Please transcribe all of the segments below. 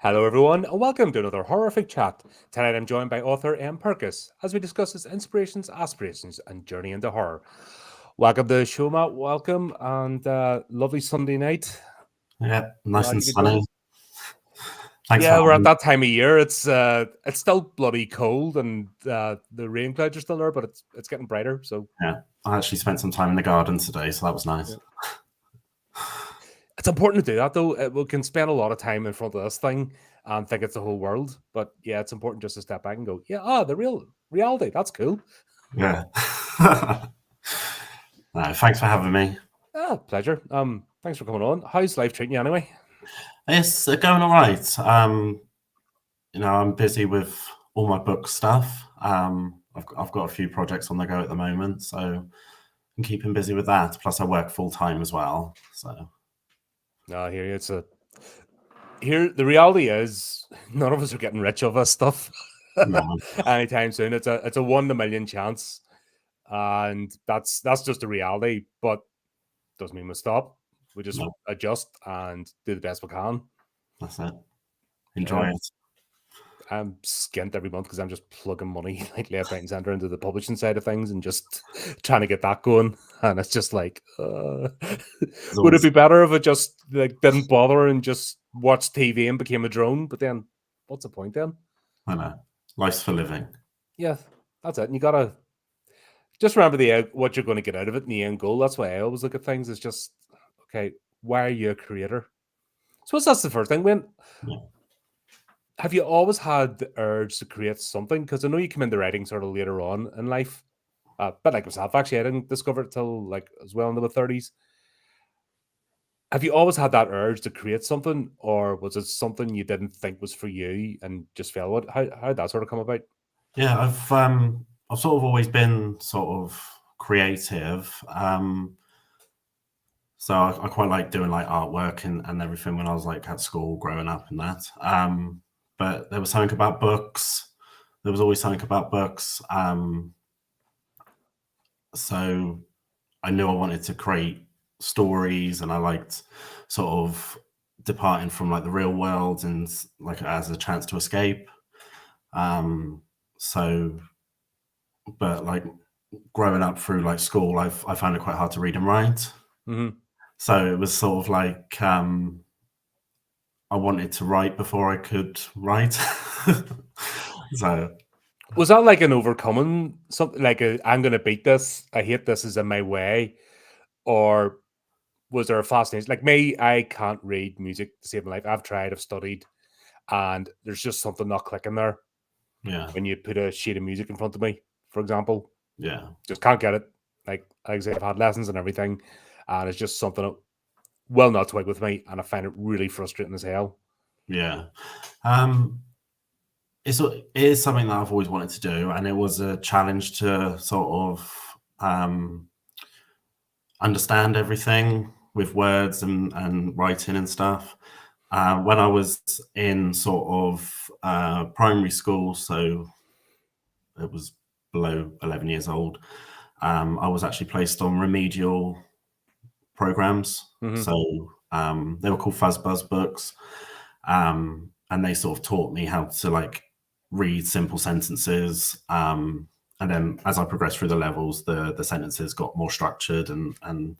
Hello, everyone, and welcome to another horrific chat. Tonight, I'm joined by author Purkiss as we discuss his inspirations, aspirations, and journey into horror. Welcome to the show, Matt. Welcome, and lovely Sunday night. Yeah, nice Glad and you could join sunny. us. Thanks for Yeah, we're at having me. that time of year. It's still bloody cold, and the rain clouds are still there, but it's getting brighter. So Yeah, I actually spent some time in the garden today, so that was yeah. nice. It's important to do that, though. We can spend a lot of time in front of this thing and think it's the whole world, but yeah, it's important just to step back and go, yeah, the real reality. That's cool. Yeah. No, thanks for having me. Pleasure. Thanks for coming on. How's life treating you anyway? It's going all right. I'm busy with all my book stuff. I've got a few projects on the go at the moment, so I'm keeping busy with that. Plus, I work full time as well. So, No, I hear you. The reality is none of us are getting rich off this stuff no, anytime soon. It's a 1 in a million chance, and that's just a reality. But doesn't mean we stop. We just no, adjust and do the best we can. that's it. Enjoy it. I'm skint every month because I'm just plugging money like left, right, and center into the publishing side of things and just trying to get that going. And it's just like, would it be better if I just like didn't bother and just watched TV and became a drone? But then, what's the point then? I know. Life's for living. Yeah, that's it. And you gotta just remember what you're going to get out of it in the end goal. That's why I always look at things. It's just okay. Why are you a creator? So that's the first thing. Yeah. Have you always had the urge to create something? Because I know you come into writing sort of later on in life. But like myself, actually, I didn't discover it till like as well into my 30s. Have you always had that urge to create something, or was it something you didn't think was for you and just fell? How did that sort of come about? Yeah, I've sort of always been sort of creative. So I quite like doing like artwork and everything when I was like at school growing up and that. But there was something about books. There was always something about books. So I knew I wanted to create stories, and I liked sort of departing from like the real world and like as a chance to escape. So, but like growing up through like school, I found it quite hard to read and write. Mm-hmm. So it was sort of like I wanted to write before I could write. So Was that like an overcoming something like I'm going to beat this? I hate this is in my way, or was there a fascination? Like me, I can't read music to save my life. I've tried, I've studied, and there's just something not clicking there. yeah, When you put a sheet of music in front of me, for example, yeah, just can't get it. Like I say, I've had lessons and everything, and it's just something that will not twig with me, and I find it really frustrating as hell. yeah. Um, it is something that I've always wanted to do, and it was a challenge to sort of understand everything with words and writing and stuff. When I was in sort of primary school, so it was below 11 years old, I was actually placed on remedial programs. Mm-hmm. So they were called Fuzzbuzz books. And they sort of taught me how to like read simple sentences. And then as I progressed through the levels, the sentences got more structured and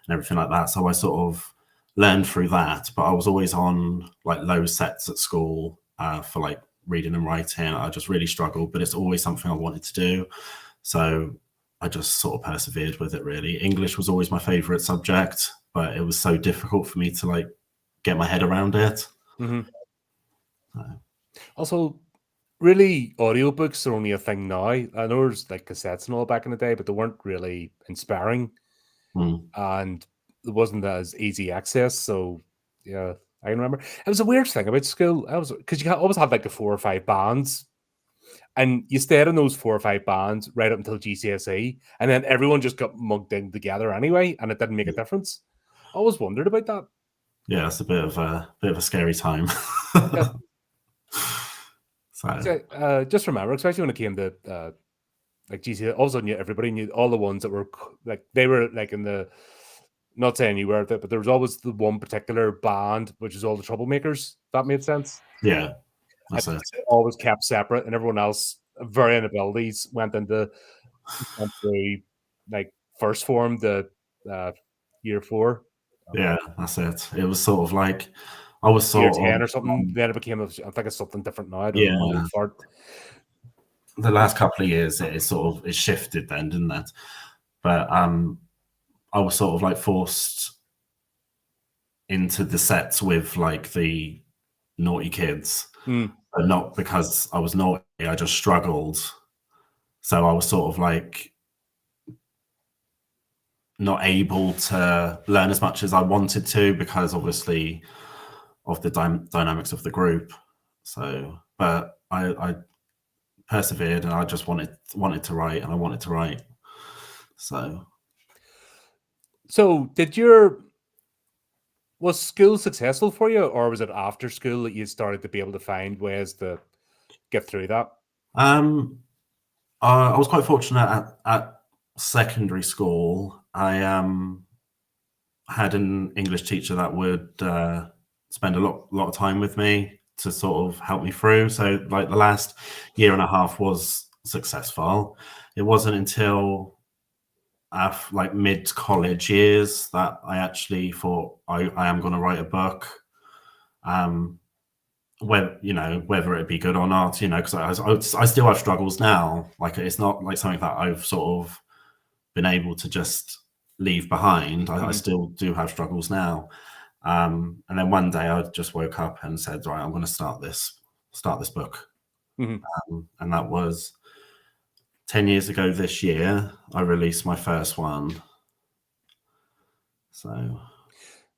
everything like that. So I sort of learned through that, but I was always on like low sets at school for like reading and writing. I just really struggled, but it's always something I wanted to do. So I just sort of persevered with it really. English was always my favorite subject, but it was so difficult for me to like get my head around it. Mm-hmm. Also, really, audiobooks are only a thing now. I know there's like cassettes and all back in the day, but they weren't really inspiring, and it wasn't as easy access. So, yeah, I can remember it was a weird thing about school. I was because you always had like the 4 or 5 bands, and you stayed in those 4 or 5 bands right up until GCSE, and then everyone just got mugged in together anyway, and it didn't make a difference. I always wondered about that. Yeah, it's a bit of a scary time. Yeah. So Just remember, especially when it came to like GCSE, all of a sudden everybody knew all the ones that were like they were like in the. Not saying you were there, but there was always the one particular band which is all the troublemakers. If that made sense. Yeah, that's it. Always kept separate, and everyone else, varying abilities, went through like first form to uh, year 4. Yeah, that's it. It was sort of like I was Year sort 10 of or something. Then it became, I think it's something different now. I don't know. yeah. Fart. The last couple of years, it shifted then, didn't it? But I was sort of like forced into the sets with like the naughty kids, but not because I was naughty. I just struggled, so I was sort of like not able to learn as much as I wanted to because obviously of the dynamics of the group. So, but I persevered and I just wanted to write and I wanted to write. So was school successful for you, or was it after school that you started to be able to find ways to get through that? I was quite fortunate at secondary school. I had an English teacher that would spend a lot of time with me to sort of help me through. So like the last year and a half was successful. It wasn't until like mid college years that I actually thought I am going to write a book. Whether it be good or not, because I still have struggles now. Like it's not like something that I've sort of been able to just leave behind. I still do have struggles now. And then one day I just woke up and said, right, I'm going to start this book. And that was 10 years ago this year. I released my first one. So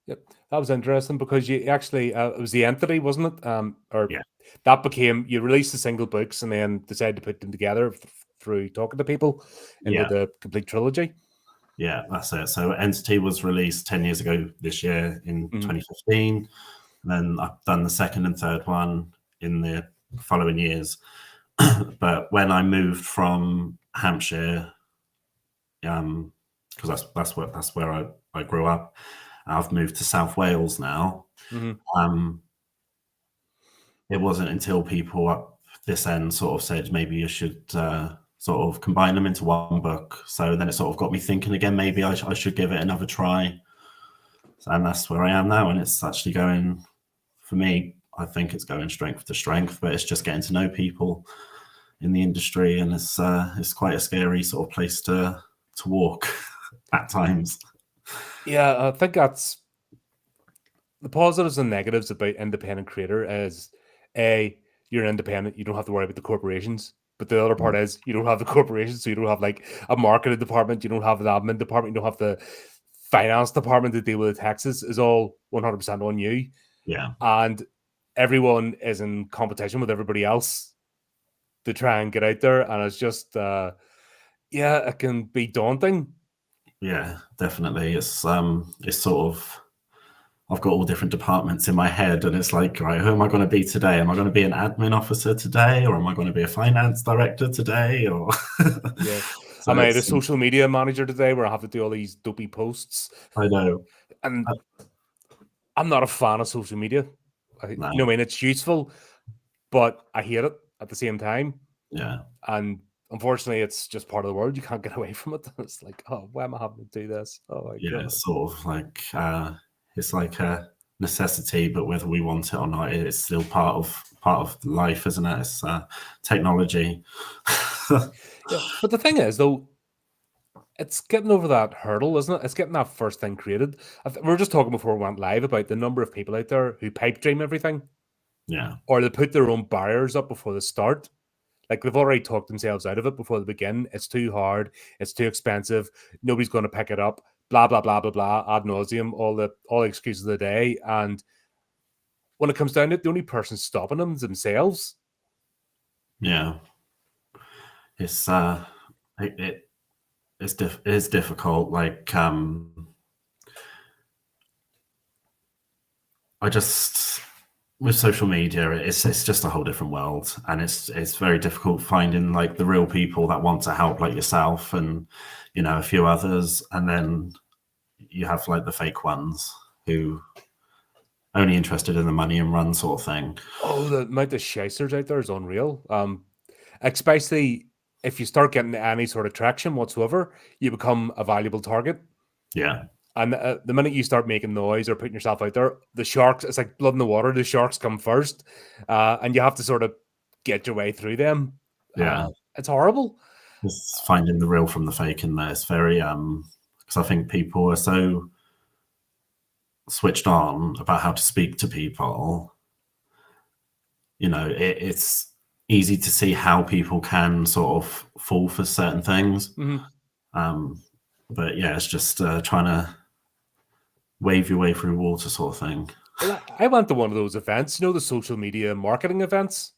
Yep, that was interesting because you actually it was the Entity, wasn't it? Or yeah, that became, you released the single books and then decided to put them together through talking to people into the complete trilogy. Yeah, that's it. So Entity was released 10 years ago this year in 2015. And then I've done the second and third one in the following years. But when I moved from Hampshire, because that's where I grew up, I've moved to South Wales now. It wasn't until people up this end sort of said maybe you should sort of combine them into one book. So then it sort of got me thinking again, maybe I should give it another try. And that's where I am now. And it's actually going, for me, I think it's going strength to strength, but it's just getting to know people in the industry. And it's quite a scary sort of place to walk at times. Yeah, I think that's the positives and negatives about independent creator is you're independent, you don't have to worry about the corporations. But the other part is you don't have the corporations, so you don't have like a marketing department, you don't have an admin department, you don't have the finance department to deal with the taxes. Is all 100% on you. Yeah. And everyone is in competition with everybody else to try and get out there. And it's just, it can be daunting. Yeah, definitely. It's sort of, I've got all different departments in my head, and it's like, right, who am I going to be today? Am I going to be an admin officer today, or am I going to be a finance director today? Or yeah, so I made a social media manager today where I have to do all these dopey posts. I know, and I'm not a fan of social media. No. You know, I mean, it's useful, but I hate it at the same time. Yeah, and unfortunately, it's just part of the world. You can't get away from it. It's like, oh, why am I having to do this? Oh my yeah, god! it's sort of like it's like a necessity, but whether we want it or not, it's still part of life, isn't it? It's technology. Yeah, but the thing is, though, it's getting over that hurdle, isn't it? It's getting that first thing created. We were just talking before we went live about the number of people out there who pipe dream everything. Yeah. Or they put their own barriers up before they start. Like they've already talked themselves out of it before they begin. It's too hard. It's too expensive. Nobody's going to pick it up. Blah blah blah blah blah. Ad nauseum. All the excuses of the day. And when it comes down to it, the only person stopping them is themselves. Yeah. It's it is difficult. Like I just, with social media, it's just a whole different world, and it's very difficult finding like the real people that want to help, like yourself and a few others, and then you have like the fake ones who only interested in the money and run sort of thing. Oh, the amount of shysters out there is unreal. Especially if you start getting any sort of traction whatsoever, you become a valuable target. Yeah. And the minute you start making noise or putting yourself out there, the sharks, it's like blood in the water. The sharks come first, and you have to sort of get your way through them. Yeah. It's horrible. It's finding the real from the fake in there. It's very, because I think people are so switched on about how to speak to people. You know, it's easy to see how people can sort of fall for certain things. But yeah, it's just trying to wave your way through water sort of thing. Well, I went to one of those events, you know, the social media marketing events,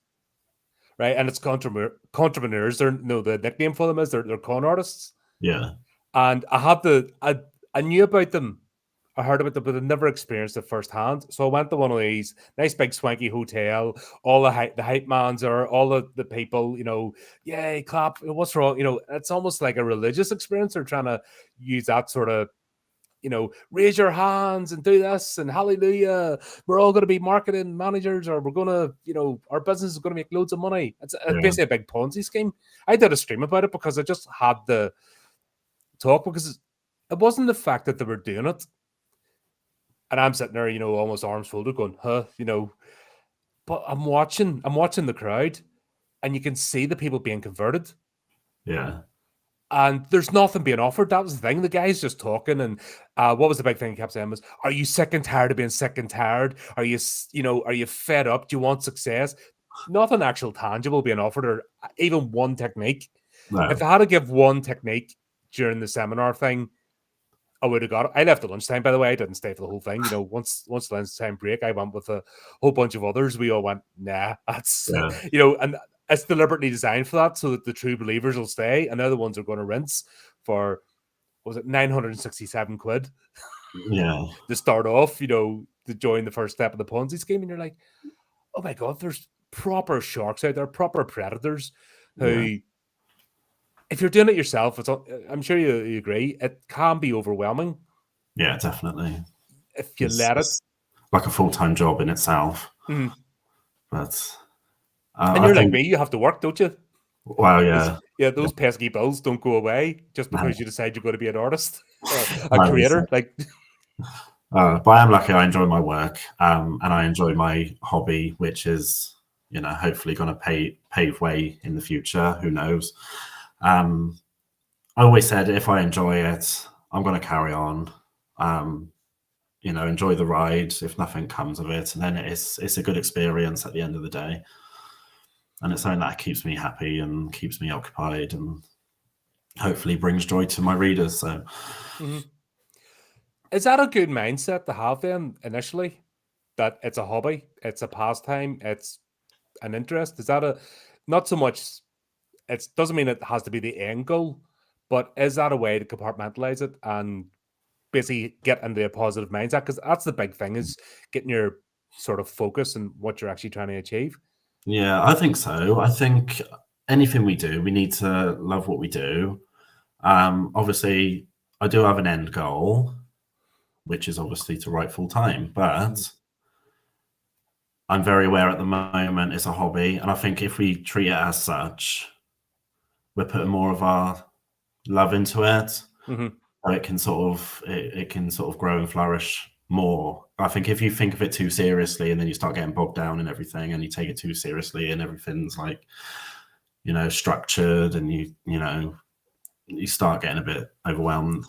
right? And it's entrepreneurs. They're no, the nickname for them is they're con artists. Yeah. And I knew about them. I heard about them, but I never experienced it firsthand. So I went to one of these nice big swanky hotel. All the hype mans are all the people, you know, yay, clap. What's wrong? You know, it's almost like a religious experience. They're trying to use that sort of, you know, raise your hands and do this and hallelujah. We're all going to be marketing managers, or we're going to, you know, our business is going to make loads of money. It's basically a big Ponzi scheme. I did a stream about it because I just had the talk, because it wasn't the fact that they were doing it. And I'm sitting there, you know, almost arms folded going, huh, you know, but I'm watching the crowd, and you can see the people being converted. Yeah. And there's nothing being offered. That was the thing. The guy's just talking. And what was the big thing he kept saying was, are you sick and tired of being sick and tired? Are you, you know, are you fed up? Do you want success? Nothing actual tangible being offered, or even one technique. No. If I had to give one technique during the seminar thing, I would have got it. I left at lunchtime, by the way. I didn't stay for the whole thing. You know, once lunchtime break, I went with a whole bunch of others. We all went, nah, that's, you know, and it's deliberately designed for that, so that the true believers will stay, and other ones are going to rinse for, what was it, 967 quid? Yeah. To start off, you know, to join the first step of the Ponzi scheme. And you're like, oh my God, there's proper sharks out there, proper predators who, if you're doing it yourself, I'm sure you agree, it can be overwhelming. Yeah, definitely. If you let it. Like a full-time job in itself. But and you're like me, you have to work, don't you? Well, yeah. Yeah, those pesky bills don't go away just because you decide you're going to be an artist or a creator. Like, but I am lucky. I enjoy my work, and I enjoy my hobby, which is, you know, hopefully going to pave way in the future. Who knows? I always said if I enjoy it, I'm going to carry on. You know, enjoy the ride if nothing comes of it, and then it's a good experience at the end of the day, and it's something that keeps me happy and keeps me occupied, and hopefully brings joy to my readers. So, is that a good mindset to have then initially? That it's a hobby, it's a pastime, it's an interest? Is that not so much? It doesn't mean it has to be the end goal, but is that a way to compartmentalize it and basically get into a positive mindset? Because that's the big thing, is getting your sort of focus and what you're actually trying to achieve. Yeah, I think so. I think anything we do, we need to love what we do. Obviously, I do have an end goal, which is obviously to write full time, but I'm very aware at the moment it's a hobby. And I think if we treat it as such, we're putting more of our love into it. So it can sort of grow and flourish more. I think if you think of it too seriously and then you start getting bogged down in everything, and you take it too seriously and everything's like, you know, structured, and you know, you start getting a bit overwhelmed.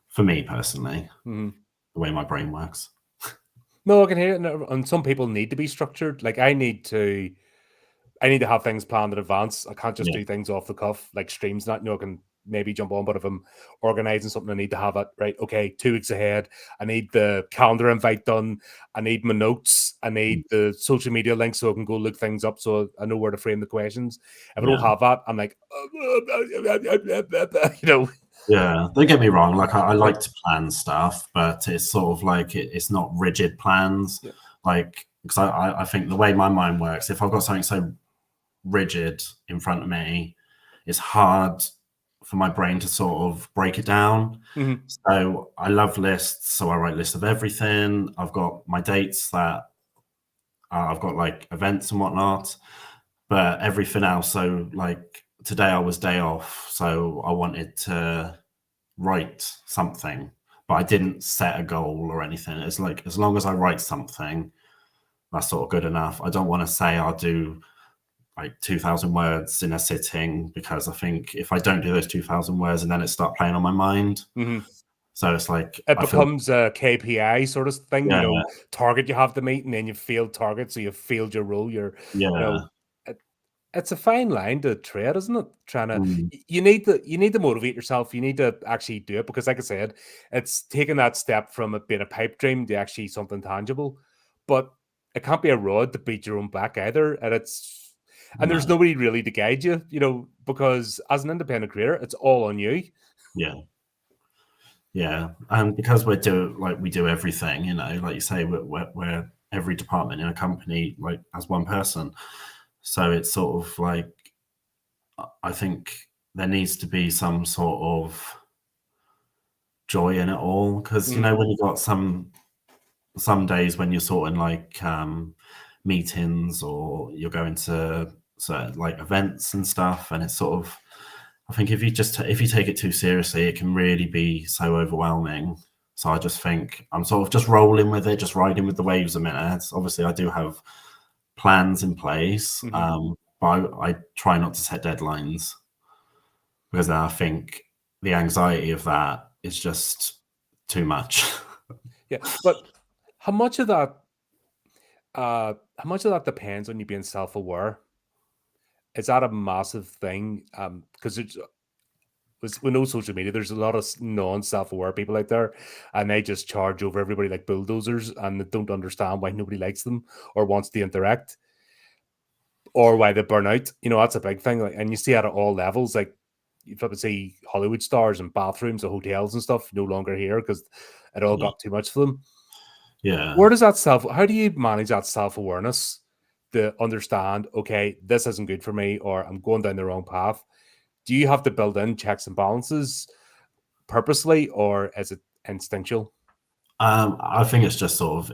For me personally, the way my brain works. No, I can hear it. And some people need to be structured. Like I need to have things planned in advance. I can't just do things off the cuff, like streams. Not, you know, I can maybe jump on, but if I'm organizing something, I need to have it right. Okay, 2 weeks ahead. I need the calendar invite done. I need my notes. I need the social media links so I can go look things up, so I know where to frame the questions. If I don't have that, I'm like, you know. Yeah, don't get me wrong. Like I like to plan stuff, but it's sort of like it's not rigid plans. Like, because I think the way my mind works, if I've got something so rigid in front of me, it's hard for my brain to sort of break it down. Mm-hmm. So I love lists. So I write lists of everything. I've got my dates that I've got like events and whatnot, but everything else. So like today I was day off, so I wanted to write something, but I didn't set a goal or anything. It's like as long as I write something, that's sort of good enough. I don't want to say I'll do like 2,000 words in a sitting, because I think if I don't do those 2,000 words and then it start playing on my mind, so it's like it I feel, becomes a KPI sort of thing, yeah, target you have to meet, and then you failed target, so you've failed your role. yeah, It's a fine line to tread, isn't it? Trying to mm, you need to motivate yourself. You need to actually do it, because, like I said, it's taking that step from it being a pipe dream to actually something tangible. But it can't be a rod to beat your own back either, and there's no, nobody really to guide you, because as an independent creator, it's all on you. yeah. Yeah, and because we do everything, like you say, we're every department in a company, like as one person. So it's sort of like, I think there needs to be some sort of joy in it all, because when you've got some days when you're sorting like meetings, or you're going to certain like events and stuff, and it's sort of, I think if you take it too seriously, it can really be so overwhelming. So I just think I'm sort of just rolling with it, just riding with the waves a minute. Obviously, I do have plans in place, but I try not to set deadlines, because then I think the anxiety of that is just too much. Yeah, but how much of that depends on you being self-aware? Is that a massive thing? Because we know social media, there's a lot of non-self-aware people out there, and they just charge over everybody like bulldozers, and they don't understand why nobody likes them or wants to interact, or why they burn out. That's a big thing. Like, and you see it at all levels. Like, if I would see Hollywood stars and bathrooms and hotels and stuff no longer here because it all got too much for them. Yeah. Where does how do you manage that self-awareness to understand, okay, this isn't good for me, or I'm going down the wrong path? Do you have to build in checks and balances purposely, or is it instinctual? I think it's just sort of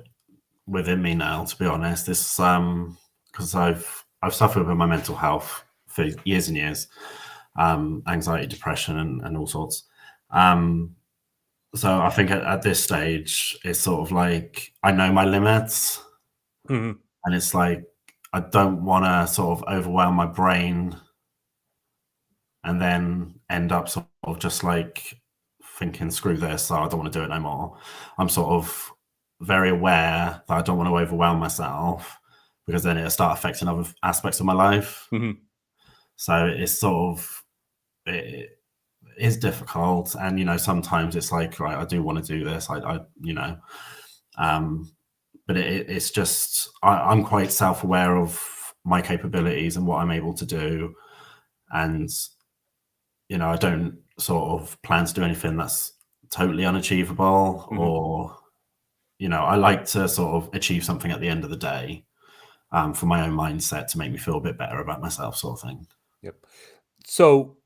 within me now, to be honest. It's because I've suffered with my mental health for years and years, anxiety, depression, and all sorts. So I think at this stage, it's sort of like I know my limits, and it's like I don't want to sort of overwhelm my brain and then end up sort of just like thinking, screw this, so I don't want to do it no more. I'm sort of very aware that I don't want to overwhelm myself, because then it'll start affecting other aspects of my life. So it's sort of, it is difficult. And, sometimes it's like, right, I do want to do this. But it's just, I'm quite self-aware of my capabilities and what I'm able to do. And, I don't sort of plan to do anything that's totally unachievable, or, I like to sort of achieve something at the end of the day, for my own mindset, to make me feel a bit better about myself, sort of thing. Yep. So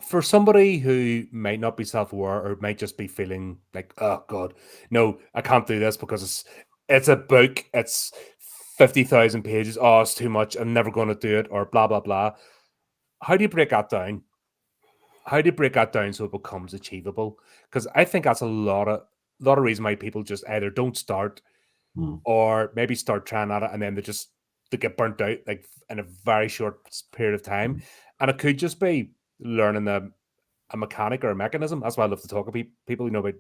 for somebody who might not be self-aware, or might just be feeling like, oh God, no, I can't do this because it's a book, it's 50,000 pages, oh, it's too much, I'm never going to do it, or blah, blah, blah. How do you break that down? How do you break that down so it becomes achievable? Because I think that's a lot of reason why people just either don't start, or maybe start trying at it and then they get burnt out like in a very short period of time. And it could just be learning a mechanic or a mechanism. That's why I love to talk to people, about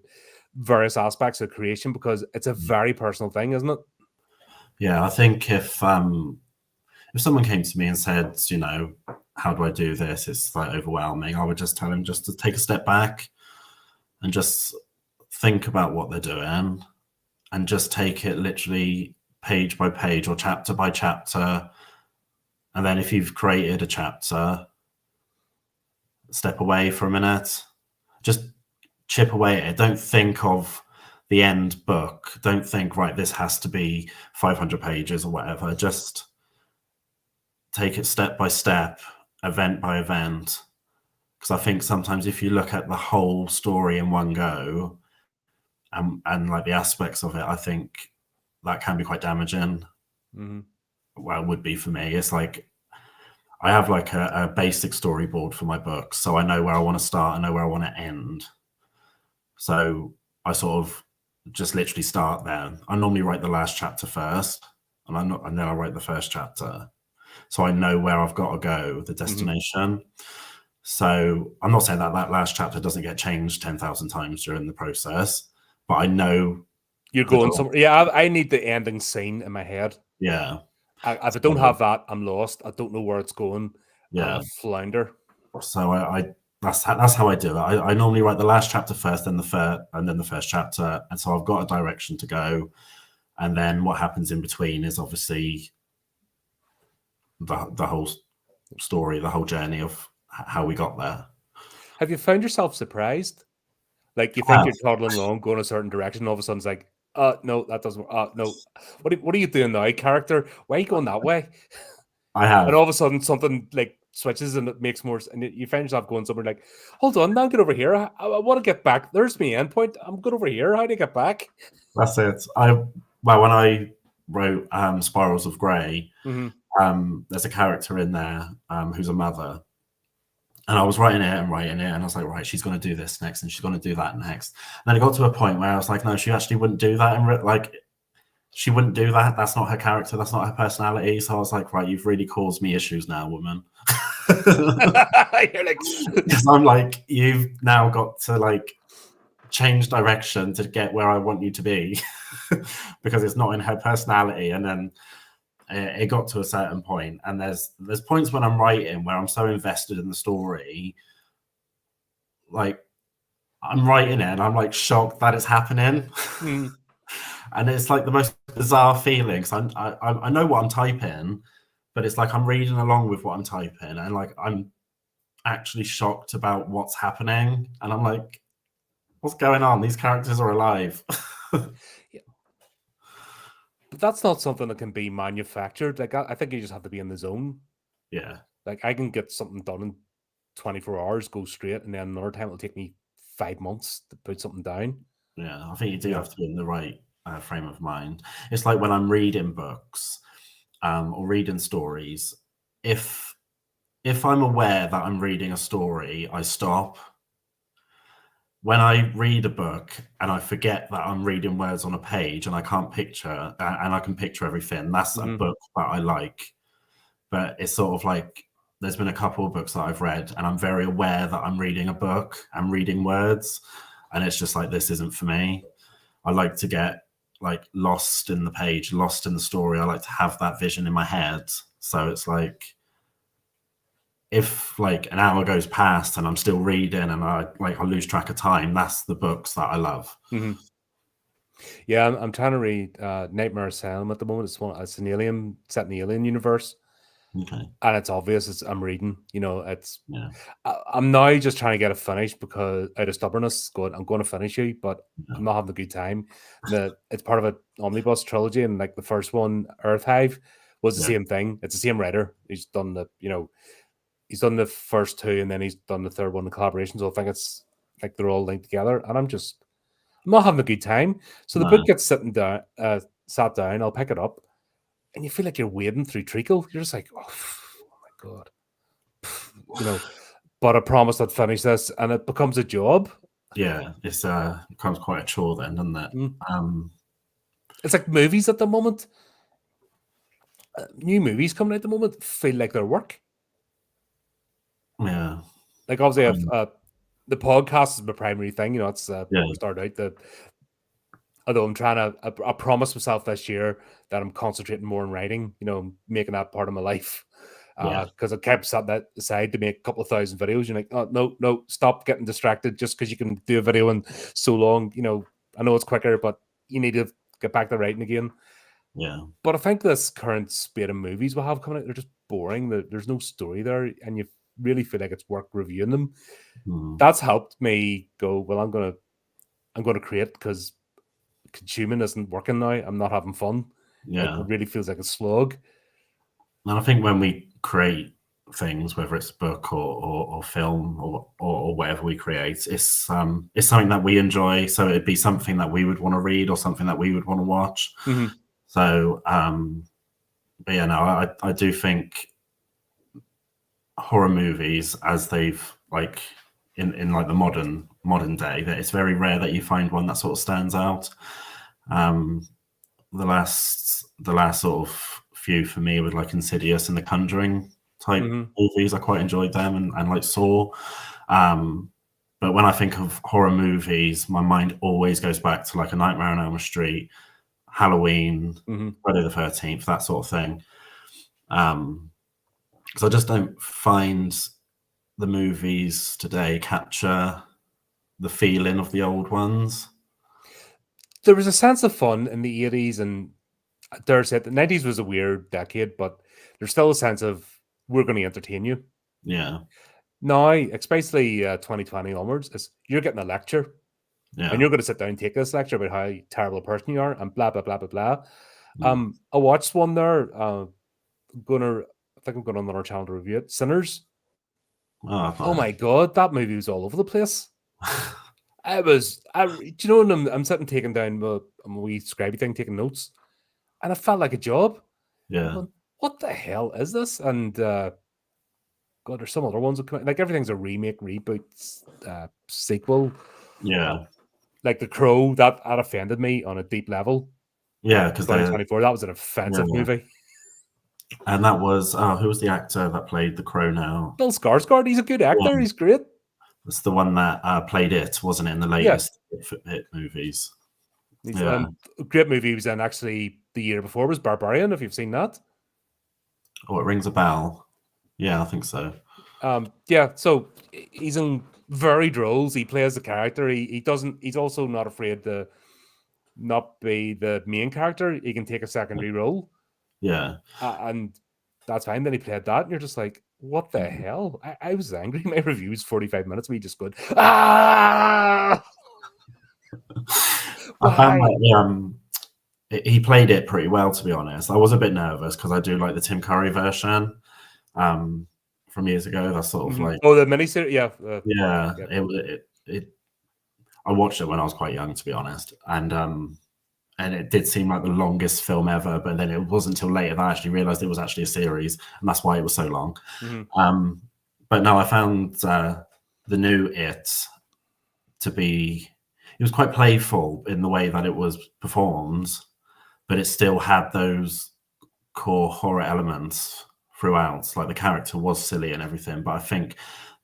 various aspects of creation, because it's a very personal thing, isn't it? Yeah, I think if someone came to me and said, how do I do this? It's like overwhelming. I would just tell them just to take a step back and just think about what they're doing, and just take it literally page by page or chapter by chapter. And then if you've created a chapter, step away for a minute, just chip away at it. Don't think of the end book. Don't think, right, this has to be 500 pages or whatever. Just take it step by step, event by event. because I think sometimes if you look at the whole story in one go and like the aspects of it, I think that can be quite damaging. Mm-hmm. Well, it would be for me. It's like I have like a basic storyboard for my books, so I know where I want to start, I know where I want to end. So I sort of just literally start there. I normally write the last chapter first, and then I write the first chapter, so I know where I've got to go, the destination. So I'm not saying that that last chapter doesn't get changed 10,000 times during the process, but I know You're going somewhere. Yeah, I need the ending scene in my head. Yeah. If I don't have that, I'm lost. I don't know where it's going, and I Yeah. flounder. So I that's how I do it. I normally write the last chapter first, then the first chapter, and so I've got a direction to go, and then what happens in between is obviously the whole story, the whole journey of how we got there. Have you found yourself surprised? Like you think you're toddling along, going a certain direction, and all of a sudden it's like, no, that doesn't work. No. What are you doing now, character? Why are you going that way? I have. And all of a sudden something like switches and it makes more and you find yourself going somewhere like, hold on, now get over here. I want to get back. There's my endpoint. I'm good over here. How do you get back? That's it. When I wrote Spirals of Grey, there's a character in there who's a mother. And I was writing it, and I was like, right, she's going to do this next, and she's going to do that next. And then it got to a point where I was like, no, she actually wouldn't do that. And like, she wouldn't do that. That's not her character. That's not her personality. So I was like, right, you've really caused me issues now, woman. You're like, because I'm like, you've now got to like change direction to get where I want you to be, because it's not in her personality. And then it got to a certain point, and there's points when I'm writing where I'm so invested in the story, like I'm writing it and I'm like shocked that it's happening. And it's like the most bizarre feeling. I know what I'm typing, but it's like I'm reading along with what I'm typing, and like I'm actually shocked about what's happening, and I'm like, what's going on? These characters are alive. Yeah. But that's not something that can be manufactured. Like I think you just have to be in the zone. Yeah. Like I can get something done in 24 hours, go straight, and then another time it'll take me 5 months to put something down. Yeah, I think you do have to be in the right frame of mind. It's like when I'm reading books or reading stories, if I'm aware that I'm reading a story, I stop. When I read a book and I forget that I'm reading words on a page and I can't picture, and I can picture everything, that's a book that I like. But it's sort of like, there's been a couple of books that I've read and I'm very aware that I'm reading a book, I'm reading words, and it's just like, this isn't for me. I like to get like lost in the page, lost in the story. I like to have that vision in my head. So it's like, if like an hour goes past and I'm still reading and I lose track of time, that's the books that I love. Yeah, I'm trying to read Nightmare Asylum at the moment. It's an alien set in the alien universe. Okay. And it's obvious I'm reading. You know, I'm now just trying to get it finished because out of stubbornness, I'm going to finish you, but I'm not having a good time. It's part of an omnibus trilogy, and like the first one, Earth Hive, was the same thing. It's the same writer. He's done he's done the first two, and then he's done the third one in collaboration. So I think it's like they're all linked together, and I'm not having a good time. So the book gets sat down. I'll pick it up, and you feel like you're wading through treacle. You're just like, oh my god, But I promised I'd finish this, and it becomes a job. Yeah, it becomes quite a chore then, doesn't it? It's like movies at the moment. New movies coming out at the moment feel like they're work. Yeah. Like obviously, the podcast is my primary thing. It's we started out that. Although I'm trying to, I promised myself this year that I'm concentrating more on writing. Making that part of my life. Because I kept set that aside to make a couple of thousand videos. You're like, oh no, stop getting distracted just because you can do a video in so long. I know it's quicker, but you need to get back to writing again. Yeah. But I think this current spate of movies we have coming out, they're just boring. There's no story there, and you really feel like it's worth reviewing them. That's helped me go, well, I'm gonna create, because consuming isn't working now. I'm not having fun. Yeah. It really feels like a slog. And I think when we create things, whether it's book or film or whatever we create. It's something that we enjoy, so it'd be something that we would want to read or something that we would want to watch. Mm-hmm. So, but yeah, no, I do think horror movies, as they've like in like the modern day, that it's very rare that you find one that sort of stands out. The last sort of few for me were like Insidious and The Conjuring type movies. I quite enjoyed them, and like Saw. But when I think of horror movies, my mind always goes back to like A Nightmare on Elm Street, Halloween, Friday the 13th, that sort of thing. Because I just don't find the movies today capture the feeling of the old ones. There was a sense of fun in the 80s, and dare say the 90s was a weird decade, but there's still a sense of we're going to entertain you. Yeah. Now, especially 2020 onwards, is you're getting a lecture, and you're going to sit down and take this lecture about how terrible a person you are, and blah blah blah blah blah. I watched one there. I think I'm going on another channel to review it. Sinners. Oh my god, that movie was all over the place. Do you know, when I'm sitting taking down a wee scribey thing, taking notes, and it felt like a job. Yeah. Going, what the hell is this? And God, there's some other ones that come out. Like everything's a remake, reboot, sequel. Yeah. Like The Crow, that offended me on a deep level. Yeah, because 2024, that was an offensive movie. And that was who was the actor that played the Crow now? Bill Skarsgård. He's a good actor. Yeah. He's great. That's the one that played It, wasn't it, in the latest It movies? Great movie he was in actually the year before was Barbarian, if you've seen that. Oh, it rings a bell. Yeah, I think so. Yeah, so he's in varied roles. He plays the character. He's also not afraid to not be the main character. He can take a secondary role. Yeah. And that's fine. Then he played that, and you're just like, what the hell? I was angry. My review was 45 minutes. We just good. Ah! I found that he played it pretty well, to be honest. I was a bit nervous because I do like the Tim Curry version from years ago. That's sort of like the miniseries, I watched it when I was quite young, to be honest, and it did seem like the longest film ever. But then it wasn't until later that I actually realized it was actually a series, and that's why it was so long. But no, I found the new It to be. It was quite playful in the way that it was performed, but it still had those core horror elements throughout. Like the character was silly and everything, but I think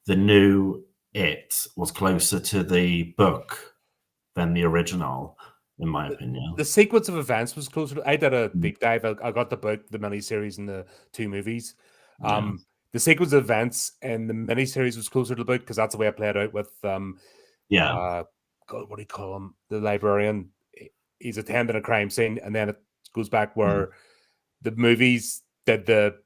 the new It was closer to the book than the original, in my opinion. The sequence of events was closer to. I did a deep dive. I got the book, the miniseries, and the two movies. The sequence of events in the miniseries was closer to the book because that's the way I played out with God, what do you call him? The librarian. He's attending a crime scene, and then it goes back where the movies did the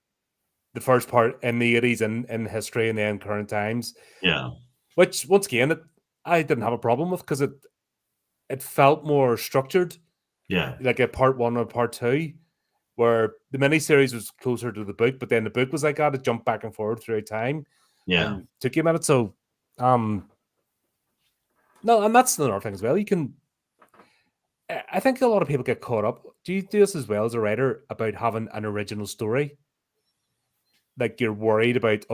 first part in the 80s in history and then current times. Yeah. Which, once again, I didn't have a problem with because it felt more structured. Yeah. Like a part one or part two, where the miniseries was closer to the book, but then the book was like that. It jumped back and forward throughout time. Yeah. And took you a minute. So, no, and that's another thing as well. I think a lot of people get caught up. Do you do this as well as a writer about having an original story? Like you're worried about,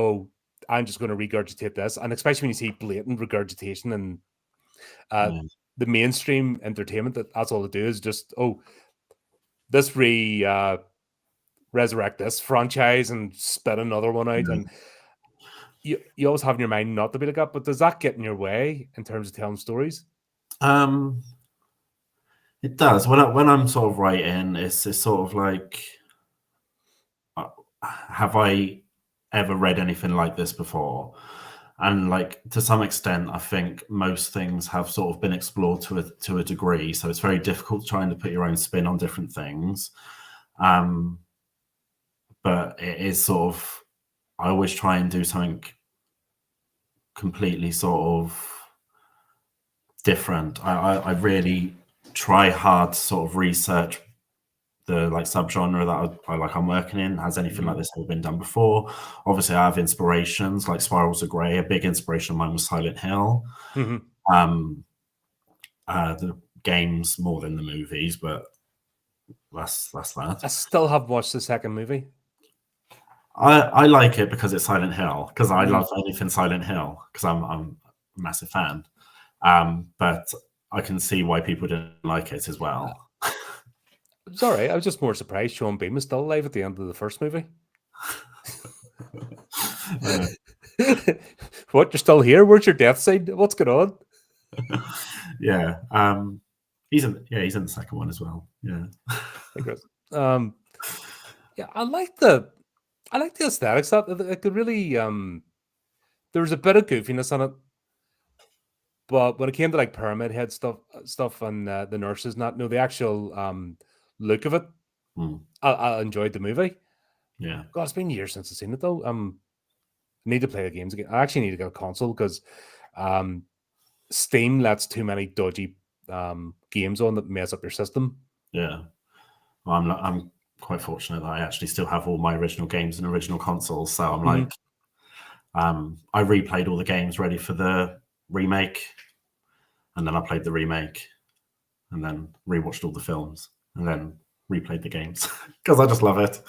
I'm just going to regurgitate this. And especially when you see blatant regurgitation and the mainstream entertainment, that's all they do is just, this resurrect this franchise and spit another one out. And you always have in your mind not to be like that, but does that get in your way in terms of telling stories? It does. When I'm sort of writing, it's sort of like, have I ever read anything like this before? And like to some extent, I think most things have sort of been explored to a degree. So it's very difficult trying to put your own spin on different things. But it is sort of, I always try and do something completely sort of different. I really try hard to sort of research like subgenre that I'm working in. Has anything like Mhm. this ever been done before? Obviously, I have inspirations like Spirals of Grey. A big inspiration of mine was Silent Hill. Mhm. The games more than the movies, but that's I that. still haven't watched the second movie. I like it because it's Silent Hill, because I Mhm. love anything Silent Hill, because I'm a massive fan. But I can see why people didn't like it as Uh, well. It was alright. I was just more surprised Sean Bean was still alive at the end of the first movie. Uh, What? You're still here? Where's your death sign? What's going on? yeah. He's in the second one as well. Yeah. Hey, Chris. Um, yeah, I like the aesthetics. That it could really there was a bit of goofiness in it, but when it came to like Pyramid Head stuff and the nurses, not no the actual look of it, Mm, I enjoyed the movie. yeah. God, it's been years since I've seen it though. I need to play the games again. I actually need to get a console because um, Steam lets too many dodgy games on that mess up your system. Yeah. Well, I'm quite fortunate that I actually still have all my original games and original consoles. So I'm like, Mhm. I replayed all the games ready for the remake, and then I played the remake, and then rewatched all the films, and then replayed the games because I just love it.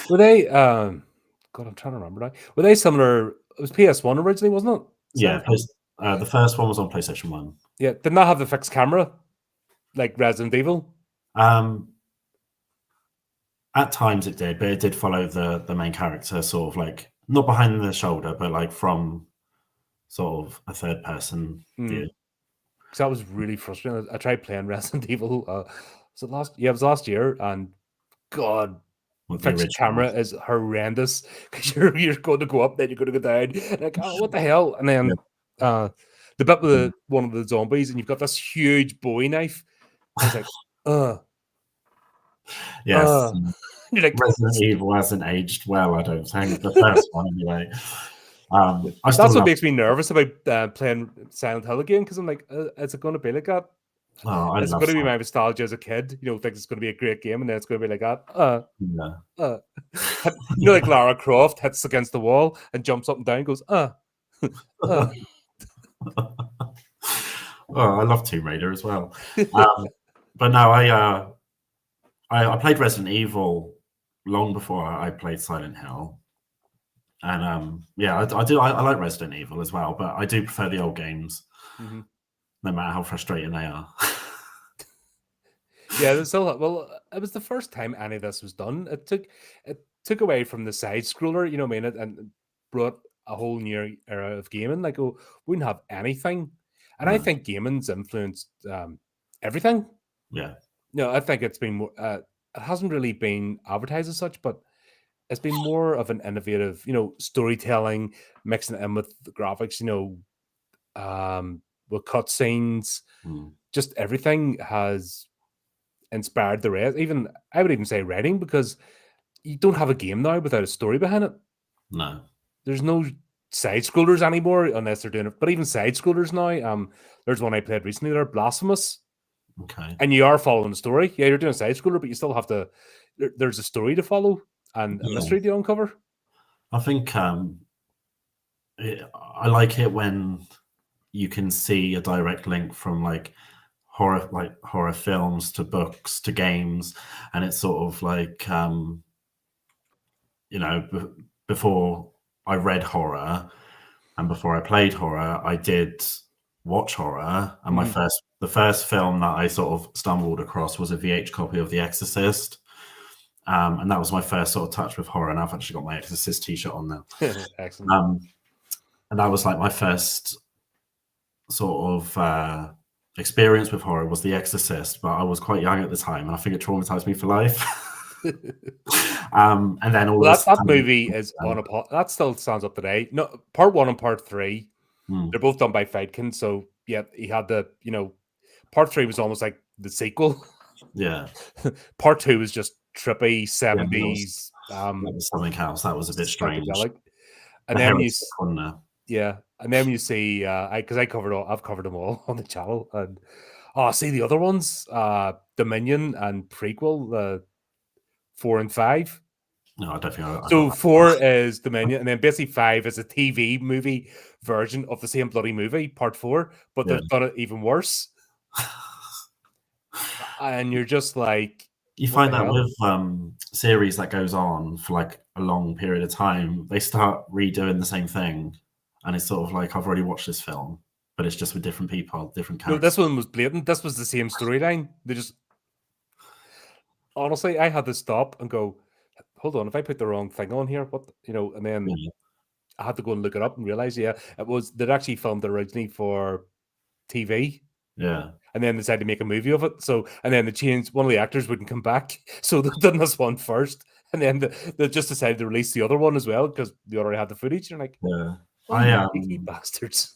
Were they? God, I'm trying to remember now. Were they similar? It was PS1 originally, wasn't it? Yeah, Silent Hill. the first one was on PlayStation 1. Yeah, did not have the fixed camera like Resident Evil. Um, at times it did, but it did follow the main character, sort of like not behind the shoulder, but like from sort of a third person view. Because that was really frustrating. I tried playing Resident Evil. Was it last? Yeah, it was last year, and God, With the fixed original. camera is horrendous because you're going to go up, then you're going to go down. Like, oh, what the hell? And Yeah. then the bit with one of the zombies, and you've got this huge Bowie knife. I was like, uh, Yes. uh. You're like, Resident Evil hasn't aged well, I don't think. The first one, anyway. I still that's what love. makes me nervous about playing Silent Hill again because I'm like, is it going to be like that? Oh, I Is it love going to be Silent. my nostalgia as a kid? Thinks it's going to be a great game, and then it's going to be like that. Yeah. Uh. Like Lara Croft hits against the wall and jumps up and down, goes, uh. Oh, I love Tomb Raider as well. But no, I played Resident Evil long before I played Silent Hill. And yeah, I do. I like Resident Evil as well, but I do prefer the old games, Mm-hmm. no matter how frustrating they are. Yeah, there's still well, it was the first time any of this was done. It took away from the side scroller, you know what I mean, and brought a whole new era of gaming. Like, oh, we didn't have anything, and I No, think gaming's influenced everything. yeah, No, I think it's been more. It hasn't really been advertised as such, but it's been more of an innovative, storytelling, mixing it in with the graphics, with cutscenes. mm, Just everything has inspired the rest. Even I would even say writing because you don't have a game now without a story behind it. no, There's no side scrollers anymore unless they're doing it. But even side scrollers now, there's one I played recently. They're Blasphemous, okay, and you are following the story. Yeah, you're doing a side scroller, but you still have to. There's a story to follow and a yeah. mystery to uncover. I think I like it when you can see a direct link from like horror films to books to games, and it's sort of like before I read horror and before I played horror, I did watch horror, and Mhm. the first film that I sort of stumbled across was a VH copy of The Exorcist. And that was my first sort of touch with horror, and I've actually got my Exorcist t-shirt on now. Excellent. Um, and that was like my first sort of experience with horror was The Exorcist, but I was quite young at the time, and I think it traumatized me for life. And then all Well, this that movie is on a that still stands up today. No, part one and part three, they're both done by Friedkin. So yeah, he had part three was almost like the sequel. yeah, Part two was just trippy yeah, 70s that was something else. That was a bit strange. psychedelic. The And then heretic, wasn't it? yeah, and then you see, because I've covered them all on the channel, and Oh, see the other ones, Dominion and prequel, the 4 and 5. No, I don't think I got So that. 4 is Dominion, and then basically 5 is a TV movie version of the same bloody movie, part 4, but Yeah. they've done it even worse. And you're just like, You what the find that hell? with series that goes on for like a long period of time, they start redoing the same thing, and it's sort of like I've already watched this film, but it's just with different people, different No, characters. this one was blatant. This was the same storyline. They just honestly, I had to stop and go, hold on, if I put the wrong thing on here, what and then Yeah, I had to go and look it up and realize, yeah, it was they'd actually filmed it originally for TV. yeah, And then decided to make a movie of it. So, and then they changed, one of the actors wouldn't come back. So they done this one first. And then they just decided to release the other one as well because they already had the footage. You're like, yeah. oh, you cheeky bastards.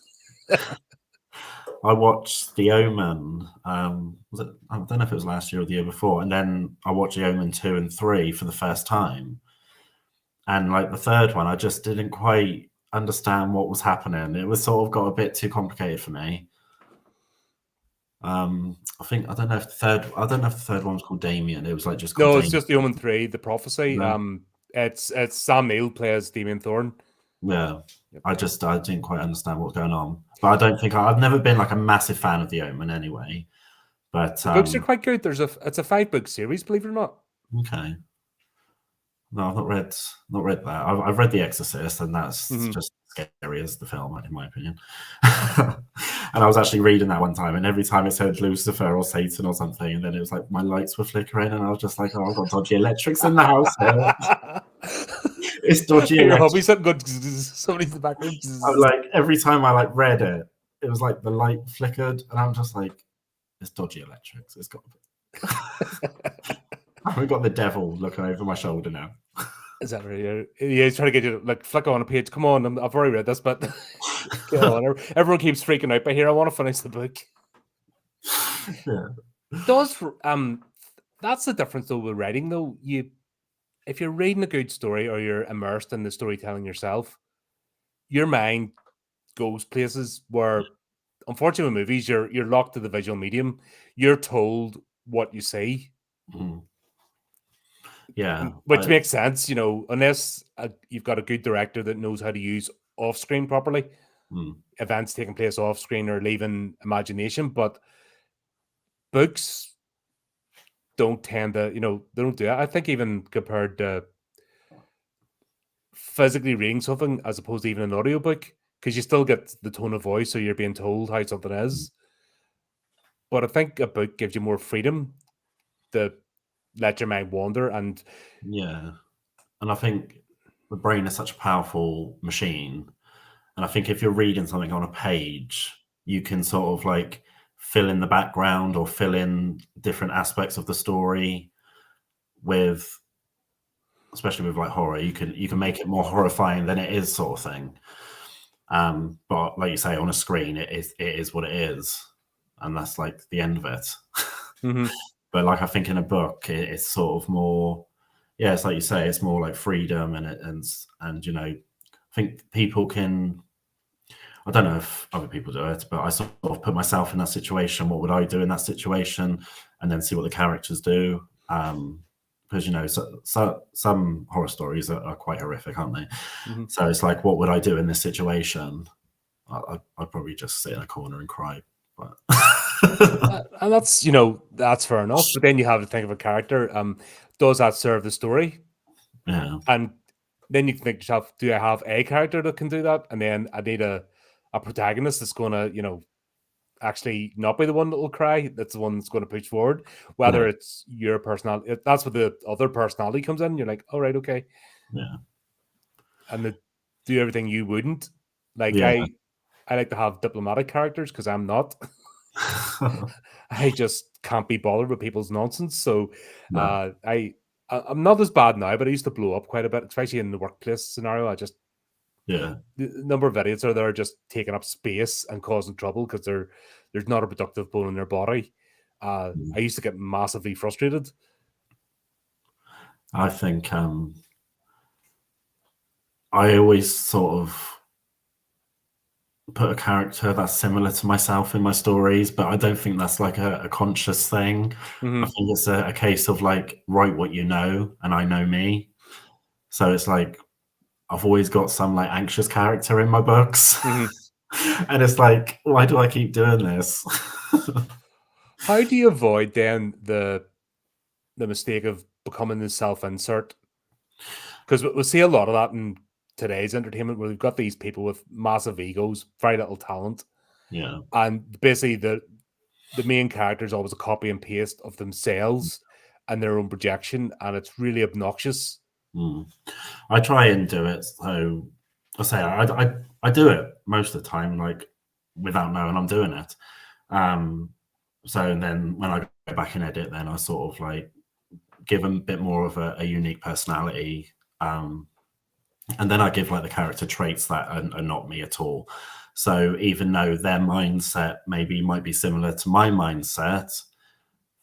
I watched The Omen. Was it? I don't know if it was last year or the year before, and then I watched The Omen 2 and 3 for the first time. And like the third one, I just didn't quite understand what was happening. It was sort of got a bit too complicated for me. I don't know if the third one was called Damien. It was like just called No, it's Damien. just The Omen 3, The Prophecy. Yeah. It's Sam Neill plays Damien Thorne. Yeah. Yep. I didn't quite understand what was going on. But I don't think I've never been like a massive fan of The Omen anyway. But The books are quite good. It's a 5-book series, believe it or not. okay. No, I've not read that. I've read The Exorcist, and that's just scary as the film, in my opinion. And I was actually reading that one time, and every time it said Lucifer or Satan or something, and then it was like my lights were flickering, and I was just like, "Oh, I've got dodgy electrics in the house here. It's dodgy Your electrics." hobby, something good. Somebody's in the background. I'm like, every time I like read it, it was like the light flickered, and I'm just like, "It's dodgy electrics. It's got." I've got the devil looking over my shoulder now. Is that right? Yeah, he's trying to get you to like flick on a page. Come on, I've already read this, but get on. Everyone keeps freaking out by here. I want to finish the book. Yeah. Does that's the difference though with writing though. If you're reading a good story or you're immersed in the storytelling yourself, your mind goes places where, unfortunately, with movies, you're locked to the visual medium. You're told what you see. Mm. Yeah, Which makes sense, unless you've got a good director that knows how to use off screen properly, events taking place off screen or leaving imagination. But books don't tend to, they don't do that. I think even compared to physically reading something as opposed to even an audiobook, because you still get the tone of voice, so you're being told how something is. But I think a book gives you more freedom to let your mind wander. And yeah, and I think the brain is such a powerful machine, and I think if you're reading something on a page, you can sort of like fill in the background or fill in different aspects of the story with, especially with like horror, you can make it more horrifying than it is, sort of thing. But like you say, on a screen, it is what it is, and that's like the end of it. But like I think in a book, it's sort of more, yeah, it's like you say, it's more like freedom, and I think people can. I don't know if other people do it, but I sort of put myself in that situation. What would I do in that situation? And then see what the characters do. Because some horror stories are quite horrific, aren't they? So it's like, what would I do in this situation? I'd probably just sit in a corner and cry. But and that's fair enough. But then you have to think of a character. Does that serve the story? Yeah. And then you can think to yourself, do I have a character that can do that? And then I need a protagonist that's going to, actually not be the one that will cry. That's the one that's going to push forward. Whether it's your personality, that's where the other personality comes in. You're like, all right, okay. Yeah. And they do everything you wouldn't. Like Yeah. I like to have diplomatic characters because I'm not. I just can't be bothered with people's nonsense. So No. I'm not as bad now, but I used to blow up quite a bit, especially in the workplace scenario. Yeah. The number of idiots are there just taking up space and causing trouble because there's not a productive bone in their body. I used to get massively frustrated. I think I always sort of put a character that's similar to myself in my stories, but I don't think that's like a conscious thing. I Mm-hmm. think it's a case of like, write what you know, and I know me. So it's like I've always got some like anxious character in my books. Mm-hmm. And it's like, why do I keep doing this? How do you avoid then the mistake of becoming the self-insert? Because we see a lot of that in today's entertainment, where we've got these people with massive egos, very little talent, Yeah. and basically the main character is always a copy and paste of themselves and their own projection, and it's really obnoxious. Mm. I try and do it. So I say I do it most of the time, like without knowing I'm doing it. So then when I go back and edit, then I sort of like give them a bit more of a unique personality. And then I give like the character traits that are not me at all. So even though their mindset maybe might be similar to my mindset,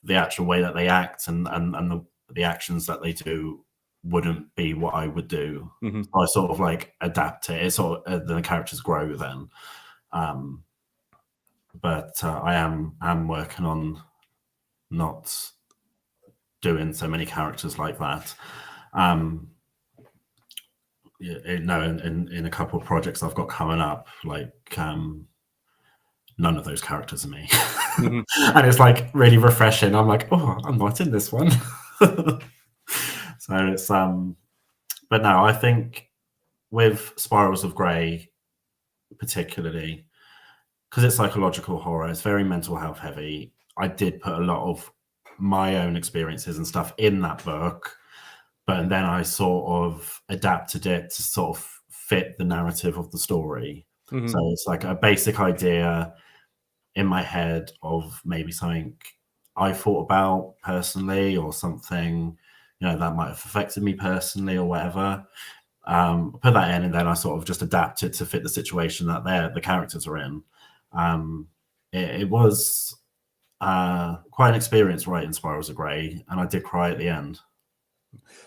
the actual way that they act and the actions that they do wouldn't be what I would do. Mm-hmm. So I sort of like adapt it. It's sort of the characters grow then. But I am working on not doing so many characters like that. No, in a couple of projects I've got coming up, like none of those characters are me. Mm-hmm. And it's like really refreshing. I'm like, oh, I'm not in this one. So it's but no, I think with Spirals of Grey particularly, because it's psychological horror, it's very mental health heavy. I did put a lot of my own experiences and stuff in that book, but then I sort of adapted it to sort of fit the narrative of the story. Mm-hmm. So it's like a basic idea in my head of maybe something I thought about personally, or something, you know, that might have affected me personally or whatever. Put that in, and then I sort of just adapt it to fit the situation that the characters are in. It was quite an experience writing Spirals of Grey, and I did cry at the end.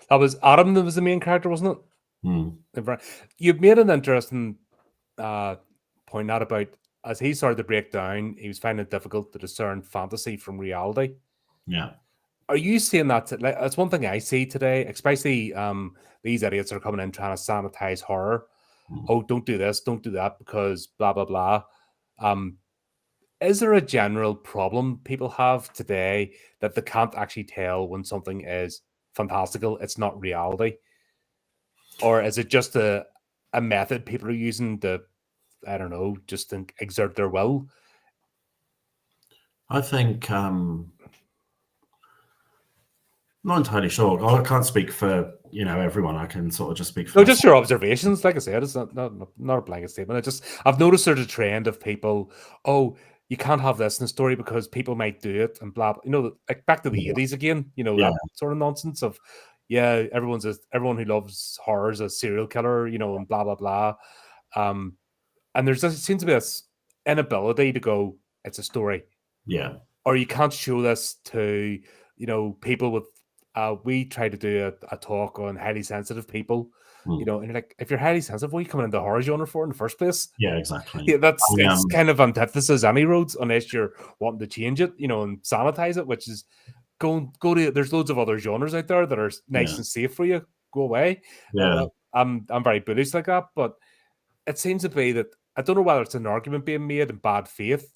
That was Adam that was the main character, wasn't it? You've made an interesting point out about, as he started to break down, he was finding it difficult to discern fantasy from reality. Yeah. Are you seeing that? Like, that's one thing I see today, especially these idiots are coming in trying to sanitize horror. Oh, don't do this, don't do that, because blah blah blah. Is there a general problem people have today that they can't actually tell when something is fantastical, it's not reality? Or is it just a method people are using to, I don't know, just to exert their will? I think not entirely sure. I can't speak for everyone. I can sort of just speak for No, myself. just your observations. Like I said, it's not a blanket statement. I've noticed there's a trend of people. Oh, you can't have this in the story because people might do it and blah. Like back to the 80s again. Yeah. That sort of nonsense of, yeah, everyone who loves horror is a serial killer. And blah blah blah. And there's just seems to be this inability to go, it's a story. Yeah. Or you can't show this to people with we try to do a talk on highly sensitive people, and you're like, if you're highly sensitive, what are you coming into the horror genre for in the first place? Yeah, exactly. Yeah, it's kind of antithesis any roads, unless you're wanting to change it, and sanitize it, which is go to, there's loads of other genres out there that are nice and safe for you. Go away. Yeah. I'm very bullish like that, but it seems to be that I don't know whether it's an argument being made in bad faith,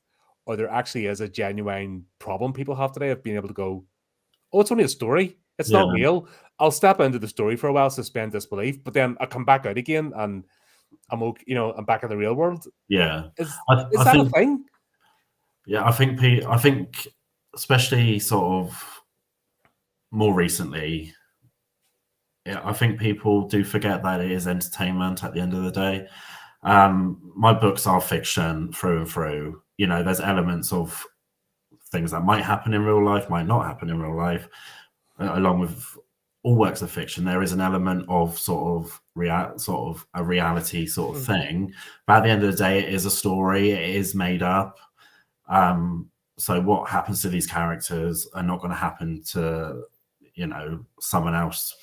or there actually is a genuine problem people have today of being able to go, oh, it's only a story. It's not real. I'll step into the story for a while, suspend disbelief, but then I come back out again and I'm okay, I'm back in the real world. Yeah. Is I that think, a thing? Yeah, I think especially sort of more recently, I think people do forget that it is entertainment at the end of the day. My books are fiction through and through. There's elements of things that might happen in real life, might not happen in real life. Along with all works of fiction, there is an element of sort of a reality sort of thing. But at the end of the day, it is a story. It is made up. So what happens to these characters are not going to happen to someone else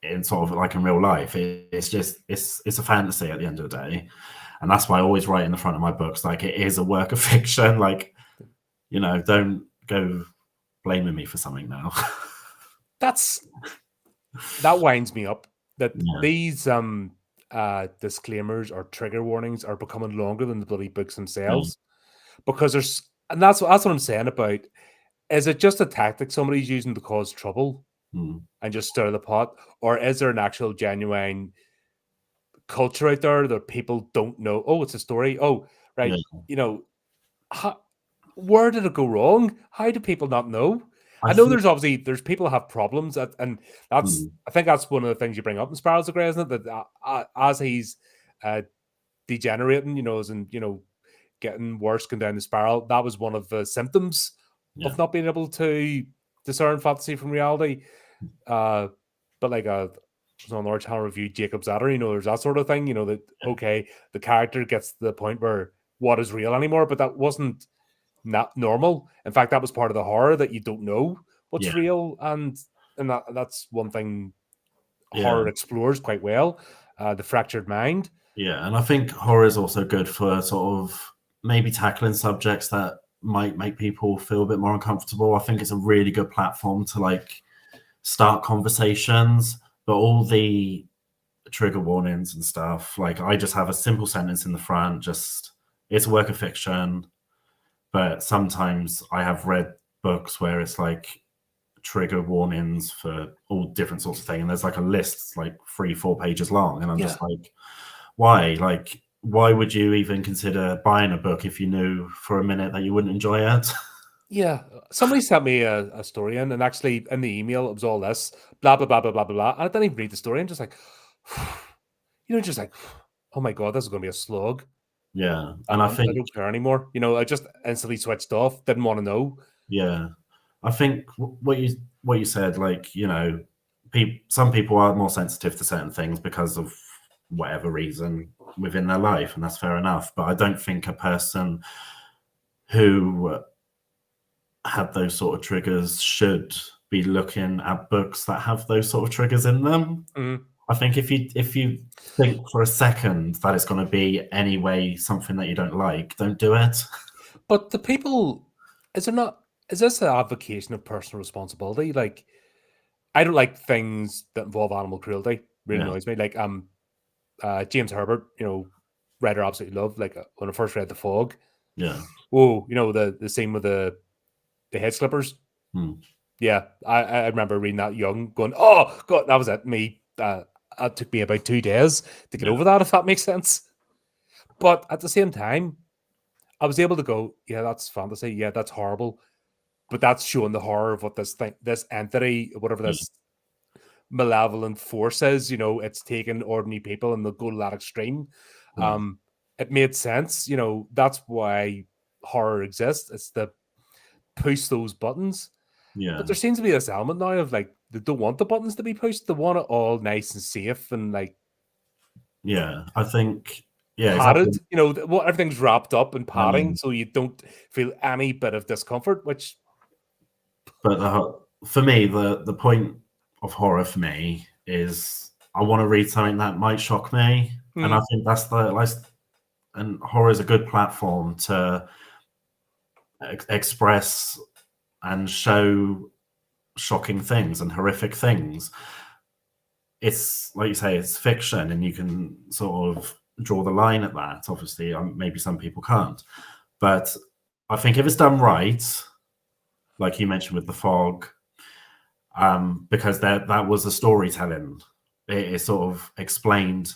in sort of like in real life. It's just it's a fantasy at the end of the day. And that's why I always write in the front of my books, like, it is a work of fiction. Like, don't go blaming me for something now. That winds me up that Yeah. these disclaimers or trigger warnings are becoming longer than the bloody books themselves, because and that's what I'm saying about, is it just a tactic somebody's using to cause trouble and just stir the pot, or is there an actual genuine culture out there that people don't know? Oh, it's a story. Oh, right. How, where did it go wrong? How do people not know? I I know think, there's people have problems, and I think that's one of the things you bring up in Spirals of Grey, isn't it? That as he's uh, degenerating, getting worse, going down the spiral, that was one of the symptoms of not being able to discern fantasy from reality. But like was on our channel review, Jacob's Adder, there's that sort of thing, that okay, the character gets to the point where what is real anymore, but that wasn't not normal. In fact, that was part of the horror, that you don't know what's real, and that's one thing horror explores quite well, the fractured mind. Yeah, and I think horror is also good for sort of maybe tackling subjects that might make people feel a bit more uncomfortable. I think it's a really good platform to like start conversations, but all the trigger warnings and stuff, like I just have a simple sentence in the front, just it's a work of fiction. But sometimes I have read books where it's like trigger warnings for all different sorts of things, and there's like a list like 3-4 pages long, and I'm just like, why? Like, why would you even consider buying a book if you knew for a minute that you wouldn't enjoy it? Yeah, somebody sent me a story in, and actually in the email it was all this blah blah blah blah blah blah blah. And I didn't even read the story. I'm just like, just like, oh my god, this is going to be a slog. Yeah, and I I think don't care anymore. I just instantly switched off. Didn't want to know. yeah, I think what you said, like some people are more sensitive to certain things because of whatever reason within their life, and that's fair enough. But I don't think a person who had those sort of triggers should be looking at books that have those sort of triggers in them. I think if you think for a second that it's going to be anyway something that you don't like, don't do it. But the people, is this an advocation of personal responsibility? Like, I don't like things that involve animal cruelty. Really annoys me. Like James Herbert, writer I absolutely love. Like when I first read The Fog. Yeah. Whoa, the scene with the head slippers. Yeah, I remember reading that young, going, oh god, that was it. Me, it took me about 2 days to get over that, if that makes sense. But at the same time, I was able to go, yeah, that's fantasy. Yeah, that's horrible. But that's showing the horror of what this entity, whatever this malevolent force is, it's taken ordinary people and they'll go to that extreme. It made sense. That's why horror exists. It's to push those buttons. Yeah. But there seems to be this element now of like, they don't want the buttons to be pushed. They want it all nice and safe and like, yeah, I think, yeah, padded. exactly. Everything's wrapped up in padding, so you don't feel any bit of discomfort. Which, but for me, the point of horror for me is I want to read something that might shock me, and I think that's and horror is a good platform to express and show shocking things and horrific things. It's like you say, it's fiction, and you can sort of draw the line at that. Obviously, maybe some people can't, but I think if it's done right, like you mentioned with The Fog, because that was a storytelling. It sort of explained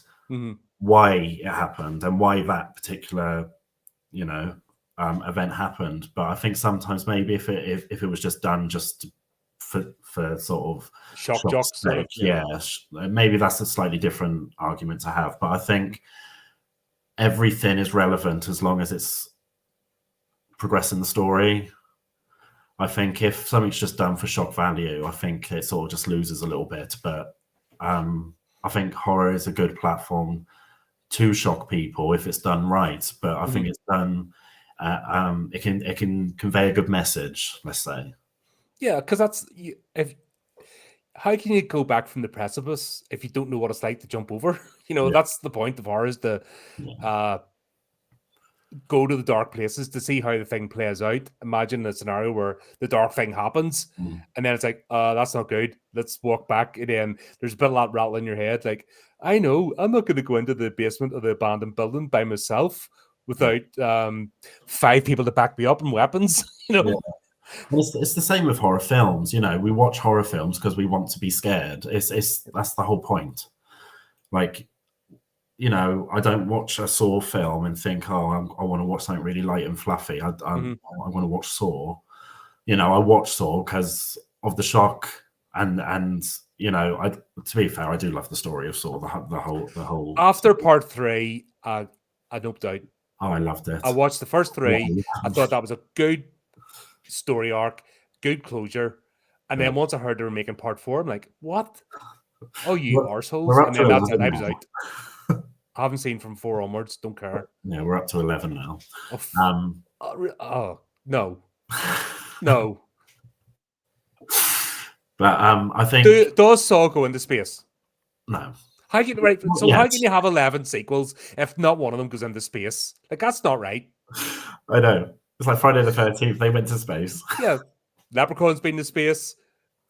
why it happened and why that particular, event happened. But I think sometimes maybe if it was just done just for sort of shock jocks, sort of, yeah, maybe that's a slightly different argument to have. But I think everything is relevant as long as it's progressing the story. I think if something's just done for shock value, I think it sort of just loses a little bit. But I think horror is a good platform to shock people if it's done right. But I think it's done. It can convey a good message. Let's say. Yeah, because how can you go back from the precipice if you don't know what it's like to jump over? That's the point of horror, is go to the dark places to see how the thing plays out. Imagine a scenario where the dark thing happens, and then it's like, that's not good. Let's walk back. And then there's a bit of that rattle in your head. Like, I know I'm not going to go into the basement of the abandoned building by myself without 5 people to back me up and weapons. Yeah. It's the same with horror films. You know, we watch horror films because we want to be scared. That's the whole point. Like, you know, I don't watch a Saw film and think, oh, I want to watch something really light and fluffy. I want to watch Saw. You know, I watch Saw because of the shock and you know, to be fair, I do love the story of Saw. The whole. After part 3, I noped out. Oh, I loved it. I watched the first 3. I thought that was a good story arc, good closure. And then once I heard they were making part 4, I'm like, what? Oh, you arseholes. And then that's it. I was out. I haven't seen from 4 onwards. Don't care. Yeah, we're up to 11 now. No. No. But I think... Does Saw go into space? No. How can you have 11 sequels if not one of them goes into space? Like, that's not right. I know. It's like Friday the 13th. They went to space. Yeah. Leprechaun's been to space.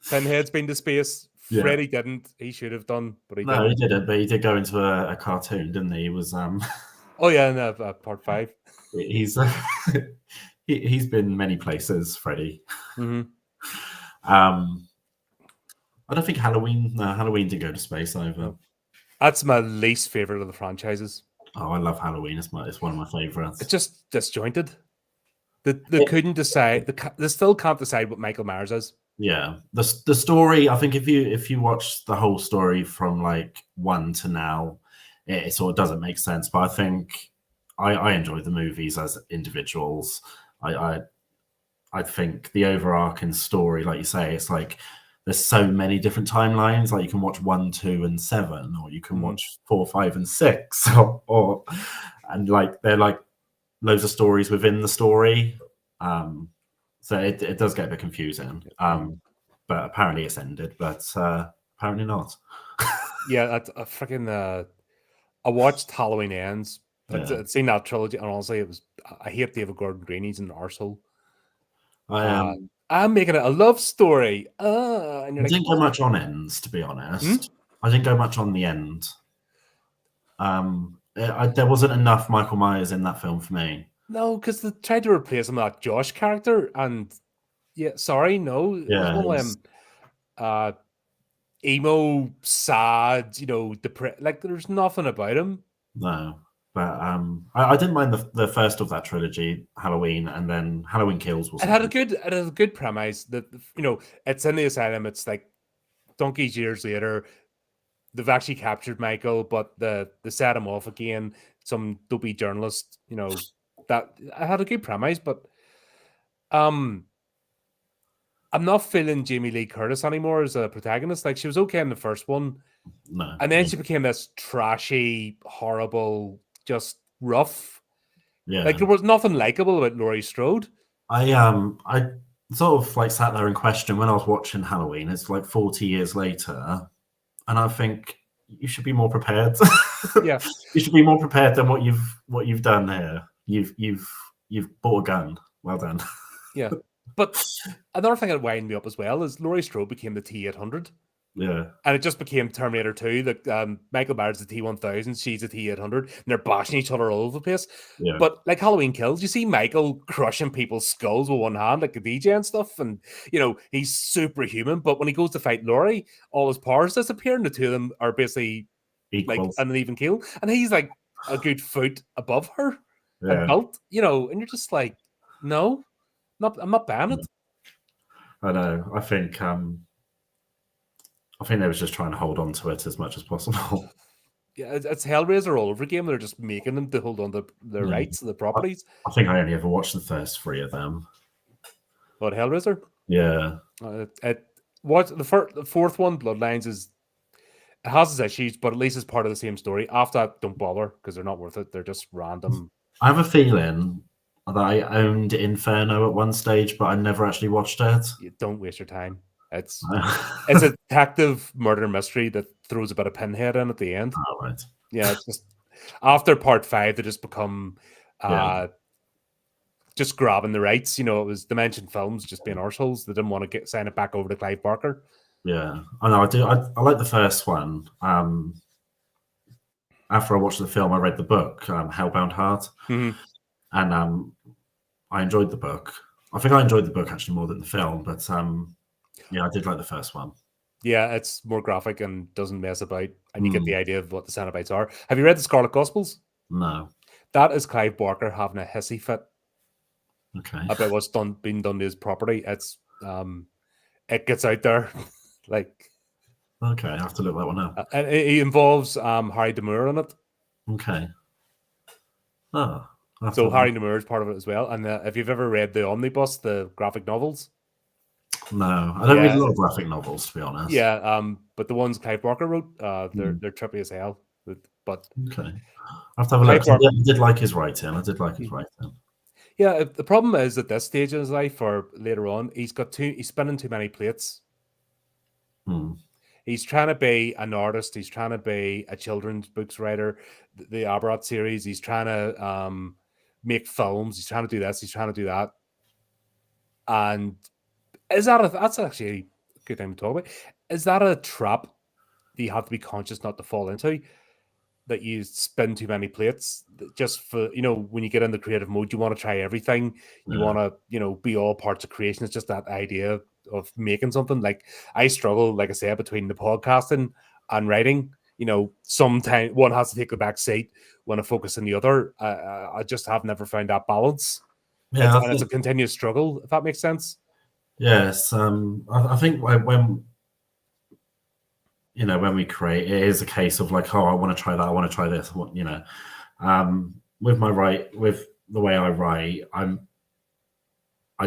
Pinhead's been to space. Yeah. Freddy didn't. He should have done, but he didn't. No, he didn't. But he did go into a cartoon, didn't he? He was. Oh yeah, no, part 5. He's he's been many places, Freddy. Mm-hmm. I don't think Halloween. No, Halloween did go to space either. That's my least favorite of the franchises. Oh, I love Halloween. It's one of my favorites. It's just disjointed. They couldn't decide. They still can't decide what Michael Myers is. Yeah, the story. I think if you watch the whole story from like 1 to now, it sort of doesn't make sense. But I think I enjoy the movies as individuals. I think the overarching story, like you say, it's like there's so many different timelines. Like you can watch 1, 2, and 7, or you can watch 4, 5, and 6, and like they're like loads of stories within the story. So it does get a bit confusing. But apparently it's ended, but apparently not. Yeah, I freaking I watched Halloween Ends. I'd seen that trilogy, and honestly, I hate David Gordon Green. He's an arsehole. I'm making it a love story. And you're I didn't go much on ends, to be honest. I didn't go much on the end. There wasn't enough Michael Myers in that film for me. No, because they tried to replace him with that Josh character, and no. Yeah, it was one of them, emo, sad, depressed. Like, there's nothing about him. No, but I didn't mind the first of that trilogy, Halloween, and then Halloween Kills. It had a good premise that it's in the asylum. It's like donkey's years later. They've actually captured Michael, but they set him off again. Some dopey journalist, that I had a good premise, but I'm not feeling Jamie Lee Curtis anymore as a protagonist. Like, she was okay in the first one, and then she became this trashy, horrible, just rough. Yeah, like there was nothing likable about Laurie Strode. I sort of like sat there in question when I was watching Halloween. It's like 40 years later, and I think you should be more prepared. Yeah, you should be more prepared than what you've done here. You've bought a gun. Well done. Yeah, but another thing that wound me up as well is Laurie Strode became the T-800. Yeah, and it just became Terminator 2. Like Michael Myers is the T-1000, she's the T-800, and they're bashing each other all over the place. Yeah. But like Halloween Kills, you see Michael crushing people's skulls with one hand, like the DJ and stuff, and he's superhuman. But when he goes to fight Laurie, all his powers disappear, and the two of them are basically equals, like an even keel, and he's like a good foot above her. And built, and you're just like, no, I'm not buying it. I know. I think they was just trying to hold on to it as much as possible. Yeah, it's Hellraiser all over again. They're just making them to hold on to their rights and the properties. I think I only ever watched the first 3 of them. What, Hellraiser? Yeah. The fourth one, Bloodlines, it has its issues, but at least it's part of the same story. After that, don't bother because they're not worth it. They're just random. I have a feeling that I owned Inferno at one stage, but I never actually watched it. You don't waste your time. It's a detective murder mystery that throws a bit of Pinhead in at the end. Oh, right. Yeah, it's just after part 5, they just become just grabbing the rights. You know, it was Dimension Films just being arseholes. They didn't want to sign it back over to Clive Barker. Yeah, I know. I do. I like the first one. After I watched the film, I read the book, Hellbound Heart, and I enjoyed the book. I think I enjoyed the book actually more than the film, but yeah, I did like the first one. Yeah, it's more graphic and doesn't mess about, and you get the idea of what the Cenobites are. Have you read the Scarlet Gospels? No. That is Clive Barker having a hissy fit. Okay. About what's being done to his property. It's it gets out there, like. Okay, I have to look that one up. And it involves Harry Demure in it. Okay. Oh. So Harry Demure is part of it as well. And if you've ever read the Omnibus, the graphic novels. No, I don't read a lot of graphic novels, to be honest. Yeah, but the ones Clive Barker wrote, they're trippy as hell. But okay, I have to have a look. I did like his writing. Yeah, the problem is at this stage in his life, or later on, he's spinning too many plates. He's trying to be an artist. He's trying to be a children's books writer, the Aberrat series. He's trying to make films. He's trying to do this. He's trying to do that. And that's actually a good thing to talk about. Is that a trap that you have to be conscious not to fall into? That you spin too many plates just for, when you get in the creative mode, you want to try everything. You want to, be all parts of creation. It's just that idea of making something. Like I struggle, like I said, between the podcasting and writing. Sometimes one has to take the back seat when I focus on the other. I just have never found that balance. Yeah, it's a continuous struggle, if that makes sense. Yes, I think when we create, it is a case of like, oh, I want to try that, I want to try this. With the way I write, I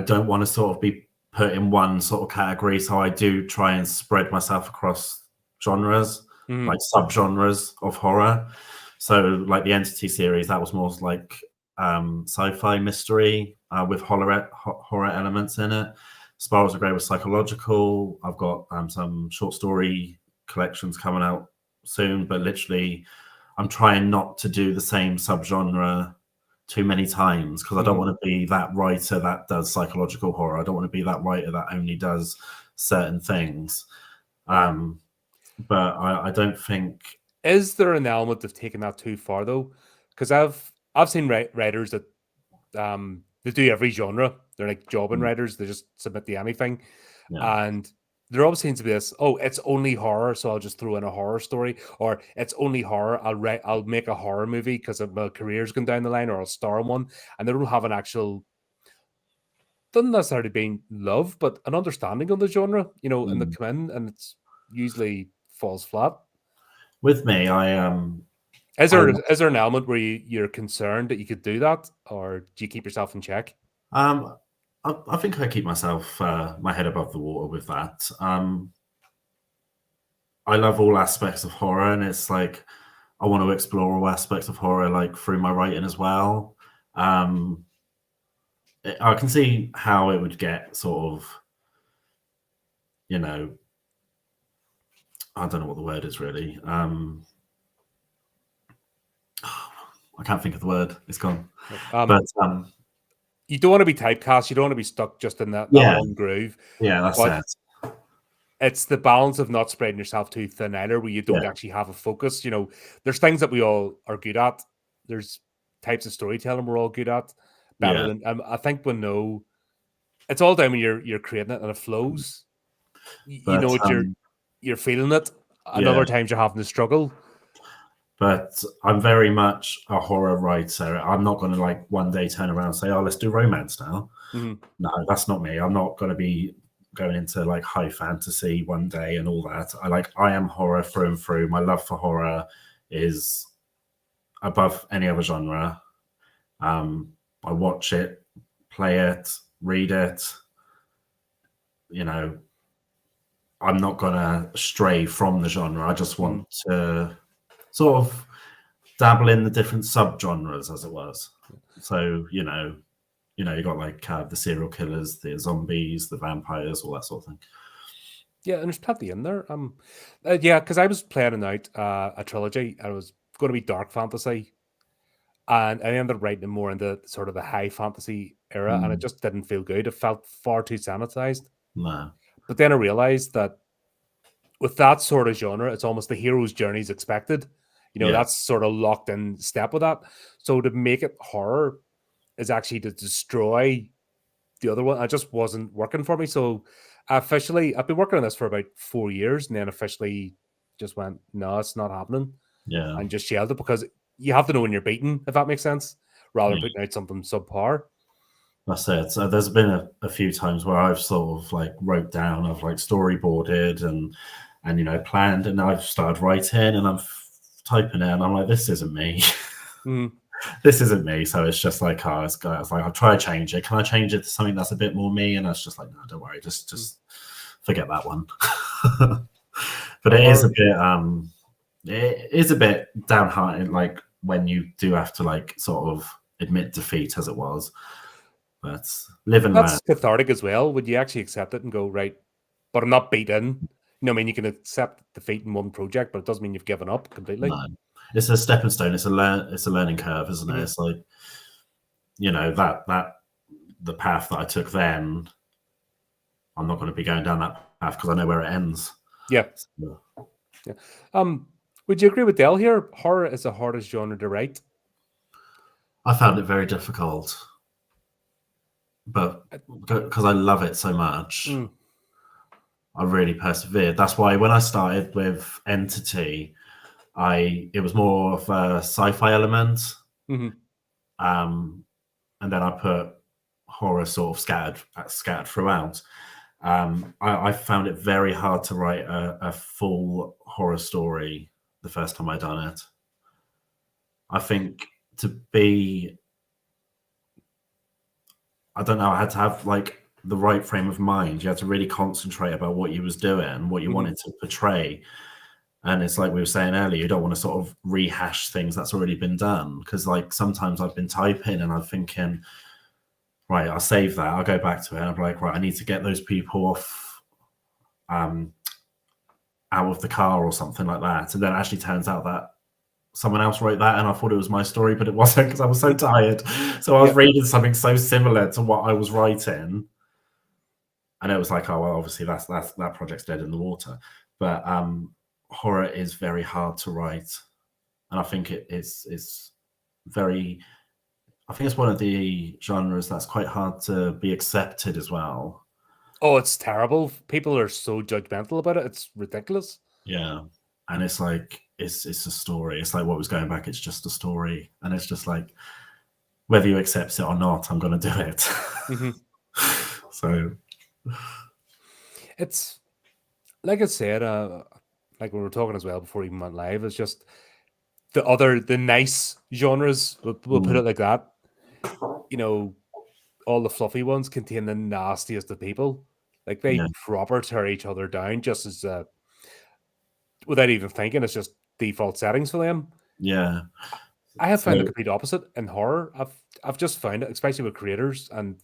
don't want to sort of be put in one sort of category, so I do try and spread myself across genres, like subgenres of horror. So like the Entity series, that was more like sci-fi mystery with horror elements in it. Spirals of Grey was psychological. I've got some short story collections coming out soon, but literally I'm trying not to do the same subgenre too many times because I don't want to be that writer that does psychological horror. I don't want to be that writer that only does certain things. But I don't think... Is there an element of taking that too far though? Because I've seen writers that they do every genre. They're like jobbing writers. They just submit to anything. Yeah. And there always seems to be this, it's only horror, so I'll just throw in a horror story. Or it's only horror, I'll make a horror movie because my career's going down the line, or I'll star in one. And they don't have an actual, doesn't necessarily mean love, but an understanding of the genre, and they come in and it's usually falls flat. With me, Is there an element where you're concerned that you could do that, or do you keep yourself in check? I think I keep myself my head above the water with that. I love all aspects of horror, and it's like I want to explore all aspects of horror, like through my writing as well. I can see how it would get sort of, I don't know what the word is really. I can't think of the word. It's gone. But you don't want to be typecast. You don't want to be stuck just in that one groove. Yeah, that's it. It's the balance of not spreading yourself too thin either, where you don't actually have a focus. There's things that we all are good at. There's types of storytelling we're all good at. Better than I think we know. It's all down when you're creating it and it flows. You know what you're feeling it. And other times you're having to struggle. But I'm very much a horror writer. I'm not going to like one day turn around and say, "Oh, let's do romance now." No, that's not me. I'm not going to be going into like high fantasy one day and all that. I am horror through and through. My love for horror is above any other genre. I watch it, play it, read it. I'm not going to stray from the genre. I just want to sort of dabble in the different subgenres, as it was. So, you got like the serial killers, the zombies, the vampires, all that sort of thing. Yeah, and there's plenty in there. Because I was planning out a trilogy. I was going to be dark fantasy, and I ended up writing more in the sort of the high fantasy era, and it just didn't feel good. It felt far too sanitized. No. But then I realized that with that sort of genre, it's almost the hero's journey is expected. Yeah. That's sort of locked in step with that. So to make it horror is actually to destroy the other one. It just wasn't working for me. So I've been working on this for about 4 years, and then officially just went, no, it's not happening, Yeah. and just shelved it, because you have to know when you're beaten, if that makes sense, rather than Yeah. putting out something subpar. That's it. So there's been a few times where I've sort of like wrote down, I've like storyboarded and planned, and I've started writing and I'm typing it and I'm like, this isn't me. This isn't me. So it's just like, I was like, I'll try to change it. Can I change it to something that's a bit more me? And I was just like, no, don't worry, just forget that one. But it is a bit downhearted, like when you do have to like sort of admit defeat, as it was. But live and learn. That's cathartic as well. Would you actually accept it and go, right, but I'm not beaten? I mean, you can accept defeat in one project, but it doesn't mean you've given up completely. No, it's a stepping stone. It's a learning curve, isn't it? It's like, that the path that I took then, I'm not going to be going down that path because I know where it ends. Yeah. So, yeah. Would you agree with Dell here? Horror is the hardest genre to write. I found it very difficult, but because I love it so much, I really persevered. That's why when I started with Entity, it was more of a sci-fi element, and then I put horror sort of scattered throughout. I found it very hard to write a full horror story the first time I done it. I think I don't know, I had to have like the right frame of mind. You had to really concentrate about what you was doing, what you wanted to portray. And it's like we were saying earlier, you don't want to sort of rehash things that's already been done. Because like sometimes I've been typing and I'm thinking, right, I'll save that, I'll go back to it, and I'm like, right, I need to get those people off out of the car or something like that. And then it actually turns out that someone else wrote that and I thought it was my story, but it wasn't, because I was so tired. So I was reading something so similar to what I was writing, and it was like, oh well, obviously that project's dead in the water. But horror is very hard to write, and I think it's very, I think it's one of the genres that's quite hard to be accepted as well. Oh, it's terrible. People are so judgmental about it. It's ridiculous. Yeah. And it's like, it's a story. It's like what was going back. It's just a story. And it's just like, whether you accept it or not, I'm going to do it. So. It's, like I said, like we were talking as well before we even went live, it's just the nice genres, we'll put it like that. All the fluffy ones contain the nastiest of people. Like they proper tear each other down just as without even thinking. It's just default settings for them. Yeah, I have found the complete opposite in horror. I've just found it, especially with creators, and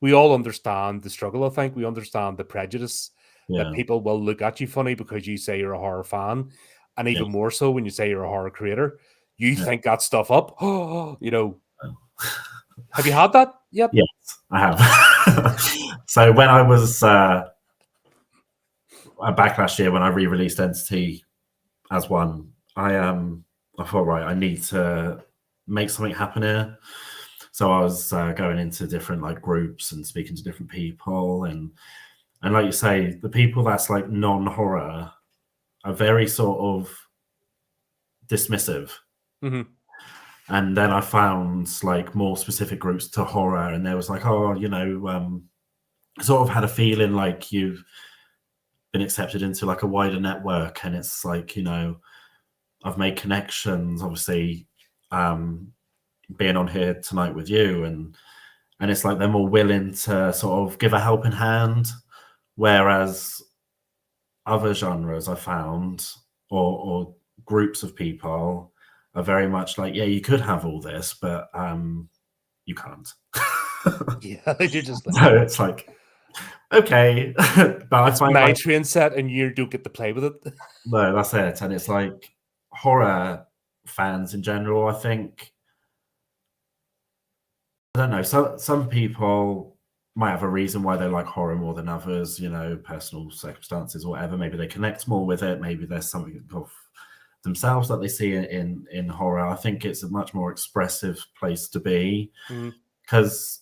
we all understand the struggle. I think we understand the prejudice that people will look at you funny because you say you're a horror fan, and even more so when you say you're a horror creator. You think that stuff up. Have you had that yet? Yes, I have. So when I was back last year, when I re-released Entity as one, I thought, right, I need to make something happen here. So I was going into different like groups and speaking to different people, and like you say, the people that's like non-horror are very sort of dismissive. And then I found like more specific groups to horror, and there was like, oh, sort of had a feeling like you've been accepted into like a wider network, and it's like, I've made connections, obviously, being on here tonight with you, and it's like they're more willing to sort of give a helping hand, whereas other genres I found, or groups of people, are very much like, yeah, you could have all this, but you can't. Yeah, you're just like, so it's like, okay, but it's my train set, and you don't get to play with it. No, that's it. And it's like horror fans in general, I think, don't know. So some people might have a reason why they like horror more than others, you know, personal circumstances or whatever. Maybe they connect more with it. Maybe there's something of themselves that they see in horror. I think it's a much more expressive place to be because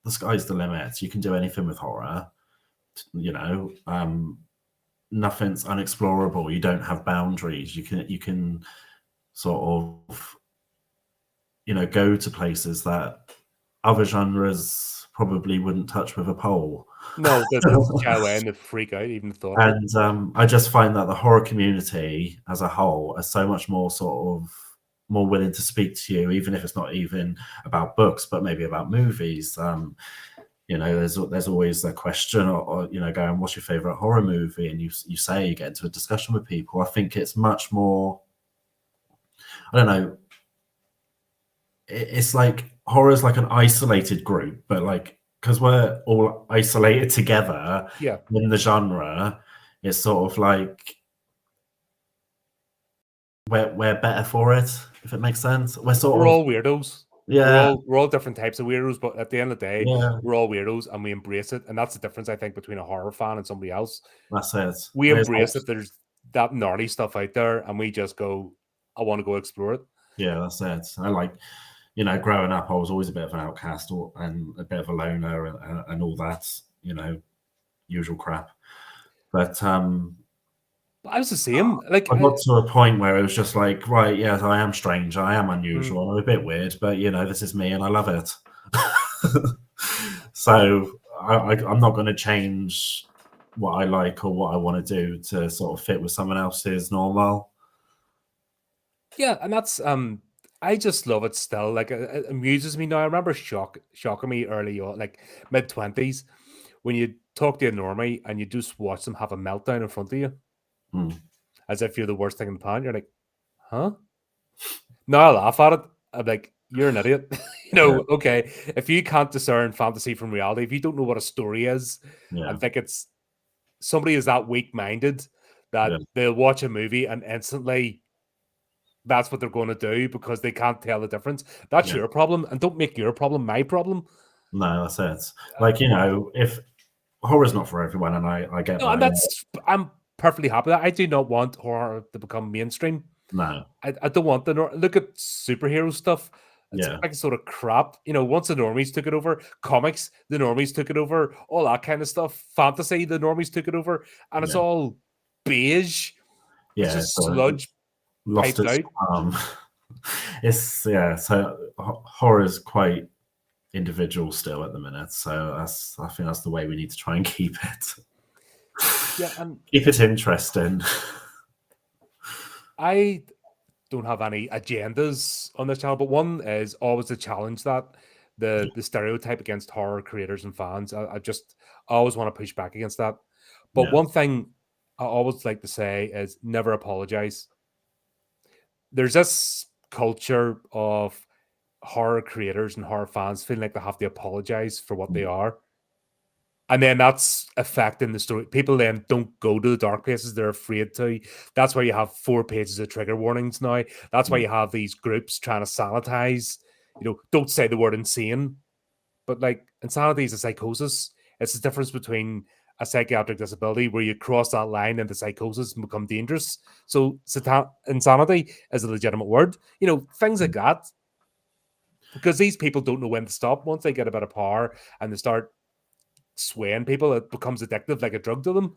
the sky's the limit. You can do anything with horror, you know. Nothing's unexplorable. You don't have boundaries. You can sort of, you know, go to places that other genres probably wouldn't touch with a pole. No, they'll shy away and they freak out, even the thought of it. And I just find that the horror community as a whole are so much more sort of more willing to speak to you, even if it's not even about books, but maybe about movies. You know, there's always a question, or you know, going, "What's your favorite horror movie?" And you say, you get into a discussion with people. I think it's much more. I don't know. It's like horror is like an isolated group, but like because we're all isolated together in the genre, it's sort of like we're better for it, if it makes sense. We're all weirdos. Yeah. We're all different types of weirdos, but at the end of the day, Yeah. we're all weirdos and we embrace it. And that's the difference, I think, between a horror fan and somebody else. That's it. We embrace that there's that gnarly stuff out there and we just go, I want to go explore it. Yeah, that's it. I like, you know, growing up, I was always a bit of an outcast and a bit of a loner and all that, you know, usual crap. But I was the same. Like I got to a point where it was just like, right, yes, I am strange, I am unusual, I'm a bit weird, but you know, this is me and I love it. So I'm not going to change what I like or what I want to do to sort of fit with someone else's normal. Yeah, and that's I just love it still. Like it amuses me now. I remember shocking me early on, like mid-20s, when you talk to a normie and you just watch them have a meltdown in front of you. As if you're the worst thing in the planet. You're like, huh? Now I laugh at it. I'm like, you're an idiot. You know, okay. If you can't discern fantasy from reality, if you don't know what a story is, and think it's somebody is that weak-minded that they'll watch a movie and instantly that's what they're going to do because they can't tell the difference. That's your problem, and don't make your problem my problem. No, that's it. Like, you know, if horror's not for everyone, and I get that. And I'm perfectly happy with that. I do not want horror to become mainstream. No. I don't want look at superhero stuff. It's like a sort of crap. You know, once the normies took it over, comics, the normies took it over, all that kind of stuff. Fantasy, the normies took it over, and it's all beige. It's just sludge. Lost its so horror is quite individual still at the minute, so I think that's the way we need to try and keep it. And keep it interesting. I don't have any agendas on this channel, but one is always to challenge that the stereotype against horror creators and fans. I always want to push back against that. But one thing I always like to say is never apologize. There's this culture of horror creators and horror fans feeling like they have to apologize for what they are. And then that's affecting the story. People then don't go to the dark places. They're afraid to. That's why you have 4 pages of trigger warnings now. That's why you have these groups trying to sanitize. You know, don't say the word insane. But like insanity is a psychosis. It's the difference between a psychiatric disability where you cross that line into psychosis and become dangerous. So insanity is a legitimate word. You know, things like that. Because these people don't know when to stop. Once they get a bit of power and they start swaying people, it becomes addictive like a drug to them.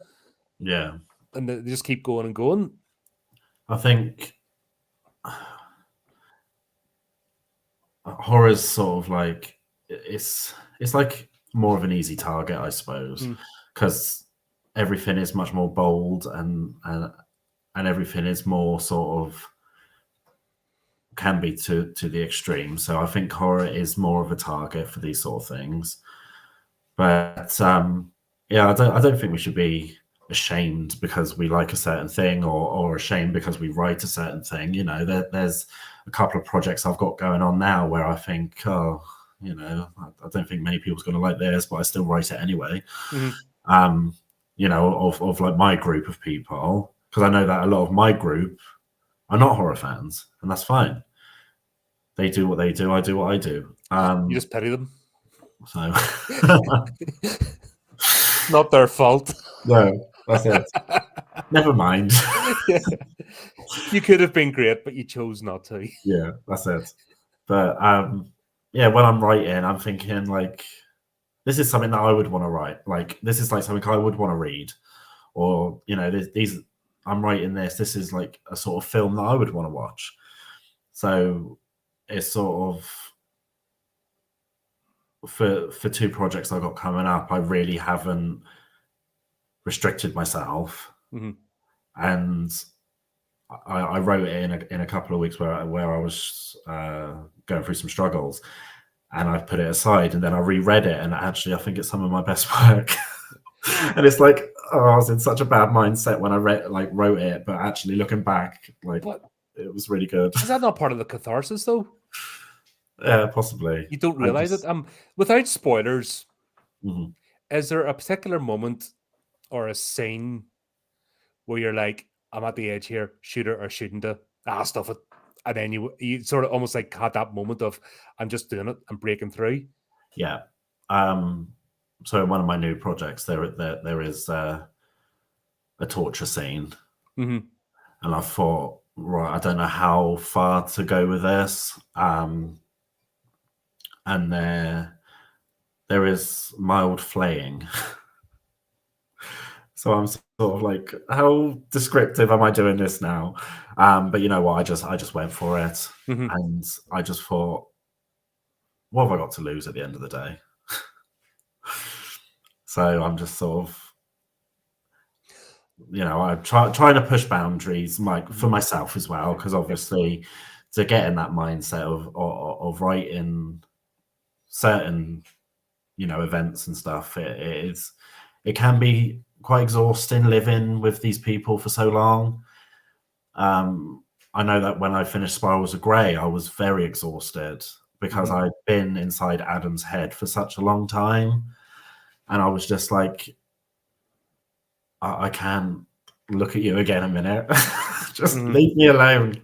Yeah. And they just keep going and going. I think horror is sort of like it's like more of an easy target, I suppose, because everything is much more bold and everything is more sort of can be to the extreme. So I think horror is more of a target for these sort of things. But I don't think we should be ashamed because we like a certain thing or ashamed because we write a certain thing. You know, there's a couple of projects I've got going on now where I think, you know, I don't think many people's going to like this, but I still write it anyway. You know, of like my group of people, because I know that a lot of my group are not horror fans, and that's fine. They do what they do. I do what I do. You just pity them. So Not their fault. no, that's it. Never mind. Yeah. You could have been great, but you chose not to. Yeah, that's it. But yeah, when I'm writing, I'm thinking like, this is something that I would want to write. Like, this is like something I would want to read, or you know, these I'm writing this. This is like a sort of film that I would want to watch. So it's sort of for two projects I got coming up. I really haven't restricted myself, and I wrote it in a couple of weeks where I was going through some struggles, and I put it aside, and then I reread it, and actually I think it's some of my best work. And it's like, oh, I was in such a bad mindset when I wrote it, but actually looking back, like, it was really good. Is that not part of the catharsis, though? Yeah, possibly. You don't realize it. Without spoilers, is there a particular moment or a scene where you're like, I'm at the edge here, shoot it or shouldn't it? Stuff it. And then you sort of almost like had that moment of, I'm just doing it, I'm breaking through. Yeah. So in one of my new projects, there is a torture scene. And I thought, right, I don't know how far to go with this. And there is mild flaying. So I'm sort of like, how descriptive am I doing this now? But you know what? I just went for it, and I just thought, what have I got to lose at the end of the day? So I'm just sort of, you know, I'm trying to push boundaries, for myself as well, because obviously to get in that mindset of writing certain, you know, events and stuff, it can be quite exhausting living with these people for so long. I know that when I finished Spirals of Grey, I was very exhausted because I'd been inside Adam's head for such a long time, and I was just like, I can't look at you again a minute. Just leave me alone.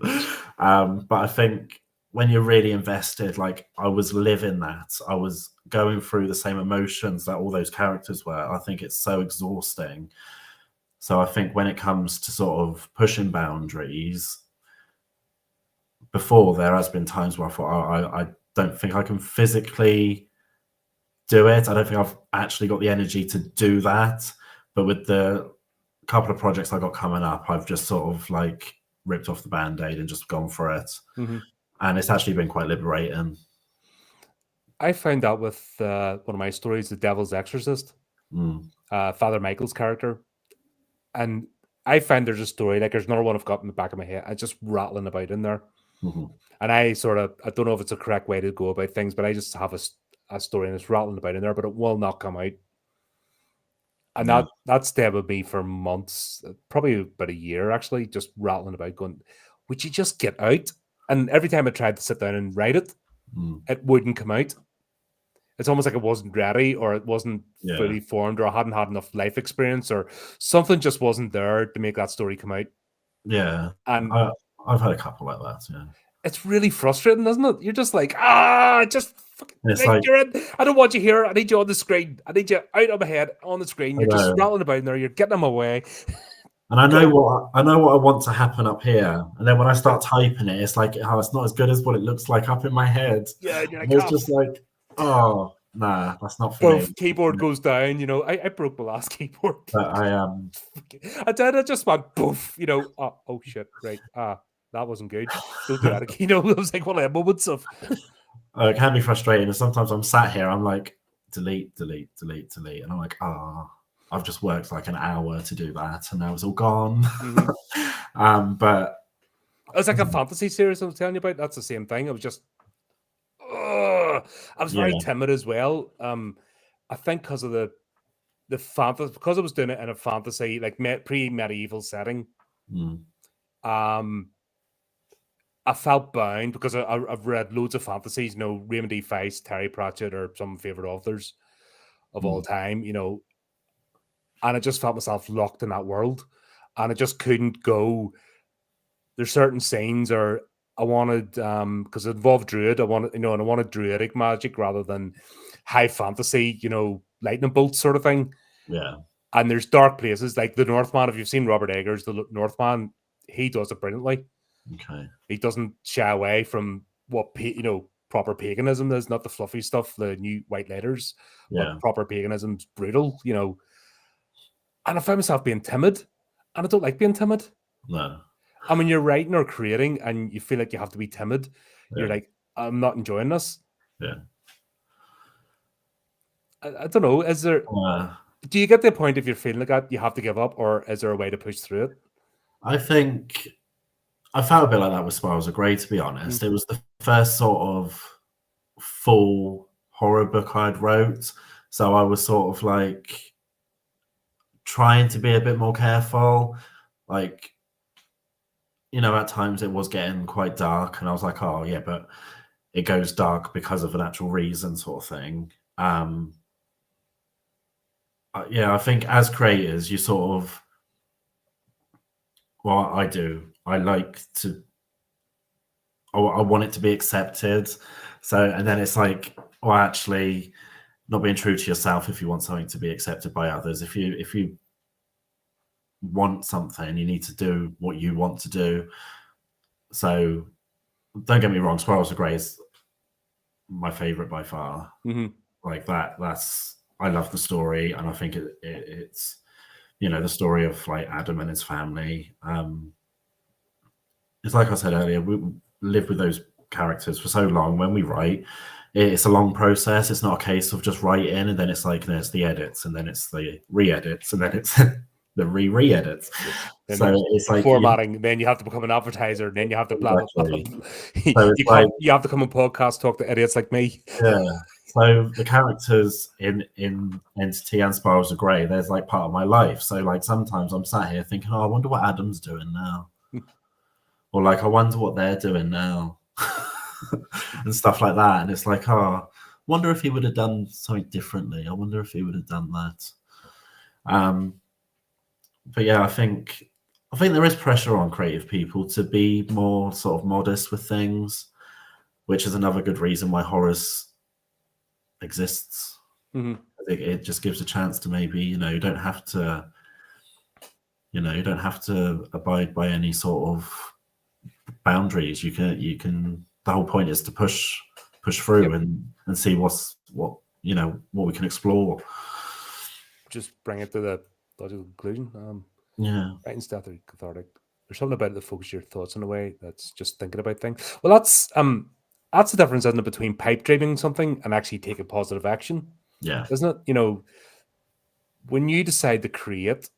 But I think when you're really invested, like I was living that, I was going through the same emotions that all those characters were. I think it's so exhausting. So I think when it comes to sort of pushing boundaries, before there has been times where I thought, I don't think I can physically do it. I don't think I've actually got the energy to do that. But with the couple of projects I got coming up, I've just sort of like ripped off the band-aid and just gone for it. And it's actually been quite liberating. I found out with one of my stories, The Devil's Exorcist, Father Michael's character. And I find there's a story, like there's another one I've got in the back of my head. I just rattling about in there. And I don't know if it's a correct way to go about things, but I just have a story and it's rattling about in there, but it will not come out. And that stayed with me for months, probably about a year actually, just rattling about going, would you just get out? And every time I tried to sit down and write it, it wouldn't come out. It's almost like it wasn't ready, or it wasn't fully formed, or I hadn't had enough life experience, or something just wasn't there to make that story come out. Yeah. And I've had a couple like that, yeah. It's really frustrating, isn't it? You're just like, just fucking you're in. I don't want you here. I need you on the screen. I need you out of my head on the screen. You're just rattling about in there. You're getting in my way. And I know what I want to happen up here. And then when I start typing it, it's like, oh, it's not as good as what it looks like up in my head. Yeah, you're like, it's just like, oh, nah, that's not for me. Keyboard goes down, you know. I broke my last keyboard. But I just went poof, you know. Oh shit, right. That wasn't good. Don't do that again. You know, it was like one of the moments of. It can be frustrating, and sometimes I'm sat here, I'm like, delete, delete, delete, delete, and I'm like, I've just worked like an hour to do that, and now it's all gone. But it's like a fantasy series I was telling you about. That's the same thing. I was just, I was very timid as well. I think because of the fantasy, because I was doing it in a fantasy like pre-medieval setting. I felt bound because I've read loads of fantasies, you know, Raymond D. Feist, Terry Pratchett, or some favorite authors of all time, you know, and I just felt myself locked in that world, and I just couldn't go. There's certain scenes or I wanted because it involved druid. I wanted, and I wanted druidic magic rather than high fantasy, lightning bolts sort of thing. Yeah. And there's dark places like the Northman. If you've seen Robert Eggers, the Northman, he does it brilliantly. Okay. He doesn't shy away from what proper paganism is, not the fluffy stuff, the new white letters, Yeah. but proper paganism's brutal. And I found myself being timid, and I don't like being timid. No. And when you're writing or creating and you feel like you have to be timid, you're Yeah. like, I'm not enjoying this. Yeah. I don't know. Is there, do you get the point if you're feeling like that, you have to give up, or is there a way to push through it? I think I felt a bit like that with Spirals of Grey, to be honest. It was the first sort of full horror book I'd wrote. So I was sort of like trying to be a bit more careful. Like, at times it was getting quite dark, and I was like, oh yeah, but it goes dark because of an actual reason, sort of thing. Yeah, I think as creators, you sort of, well, I do. I like to, I want it to be accepted. So, and then it's like, well, actually, not being true to yourself if you want something to be accepted by others. If you want something, you need to do what you want to do. So, don't get me wrong, Spirals of Grey is my favorite by far. Like that's I love the story, and I think it's the story of like Adam and his family. It's like I said earlier, we live with those characters for so long. When we write, it's a long process. It's not a case of just write in and then it's like there's the edits and then it's the re-edits and then it's the re-edits. So it's like formatting. Then you have to become an advertiser. And then you have to blah blah blah. So you have to come on podcast, talk to idiots like me. Yeah. So the characters in Entity and Spirals of Grey, there's like part of my life. So like sometimes I'm sat here thinking, oh, I wonder what Adam's doing now. Or like, I wonder what they're doing now. And stuff like that. And it's like, oh, wonder if he would have done something differently. I wonder if he would have done that. But yeah, I think there is pressure on creative people to be more sort of modest with things, which is another good reason why horrors exists. It just gives a chance to maybe, you don't have to abide by any sort of boundaries. You can the whole point is to push through and see what we can explore. Just bring it to the logical conclusion. Writing's definitely cathartic. There's something about it that focuses your thoughts in a way that's just thinking about things. Well, that's the difference, isn't it, between pipe dreaming something and actually taking positive action? Yeah. Isn't it? When you decide to create,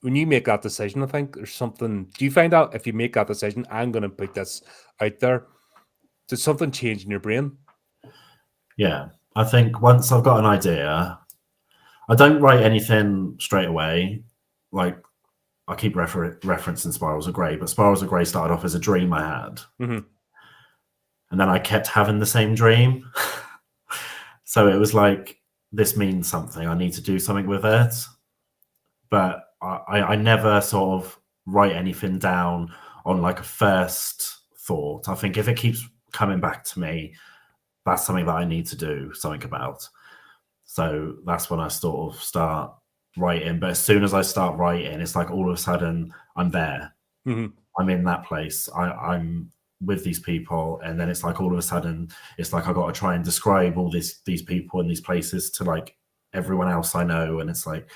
when you make that decision, I think there's something. Do you find out if you make that decision, I'm going to put this out there, does something change in your brain? Yeah. I think once I've got an idea, I don't write anything straight away. Like, I keep referencing Spirals of Grey, but Spirals of Grey started off as a dream I had. And then I kept having the same dream. So it was like, this means something. I need to do something with it. But I never sort of write anything down on like a first thought. I think if it keeps coming back to me, that's something that I need to do something about. So that's when I sort of start writing. But as soon as I start writing, it's like all of a sudden I'm there. I'm in that place. I'm with these people, and then it's like all of a sudden it's like I got to try and describe all these people and these places to like everyone else I know, and it's like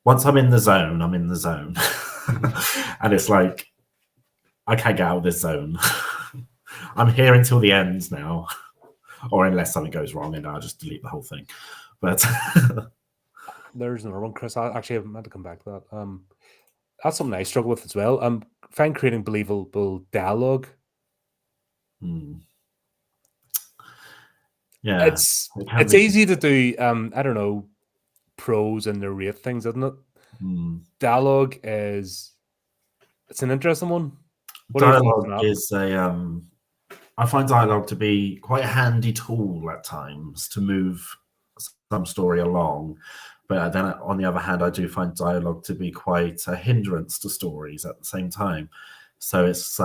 once I'm in the zone, I'm in the zone. And it's like I can't get out of this zone. I'm here until the end now, or unless something goes wrong and I'll just delete the whole thing. But there's another one, Chris. Actually, I meant to come back to that. That's something I struggle with as well. Find creating believable dialogue. Yeah, it's easy to do. I don't know, prose and narrate things, isn't it? Dialogue it's an interesting one. Dialogue is I find dialogue to be quite a handy tool at times to move some story along. But then on the other hand, I do find dialogue to be quite a hindrance to stories at the same time. So it's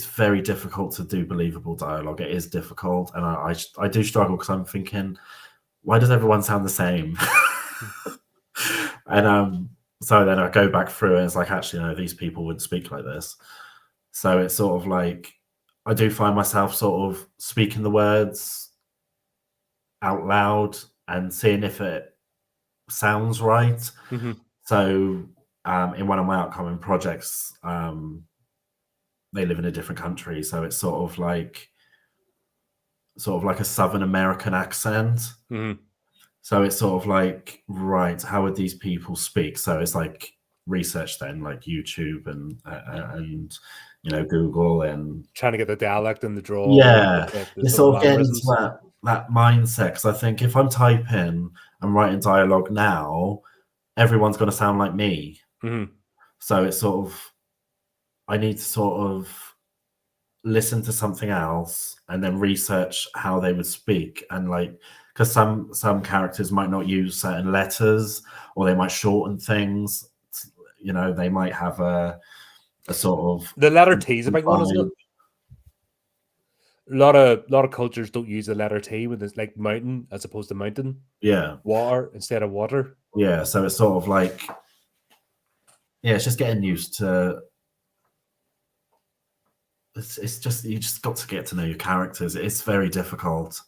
very difficult to do believable dialogue. It is difficult, and I do struggle because I'm thinking, why does everyone sound the same? And so then I go back through, and it's like, actually, no, these people wouldn't speak like this. So it's sort of like I do find myself sort of speaking the words out loud and seeing if it sounds right. So in one of my upcoming projects, they live in a different country, so it's sort of like a Southern American accent. So it's sort of like, right, how would these people speak? So it's like research then, like YouTube and Google, and trying to get the dialect and the drawl. yeah, the you're sort sort of of getting mannerisms. into that mindset. Because I think if I'm typing and writing dialogue now, everyone's going to sound like me. So it's sort of, I need to sort of listen to something else and then research how they would speak, and like, because some characters might not use certain letters, or they might shorten things. They might have a sort of the letter T is a big one, isn't it? A lot of cultures don't use the letter T when it's like mountain as opposed to mountain. Yeah, water instead of water. Yeah, so it's sort of like, it's just getting used to. It's just, you just got to get to know your characters. It's very difficult.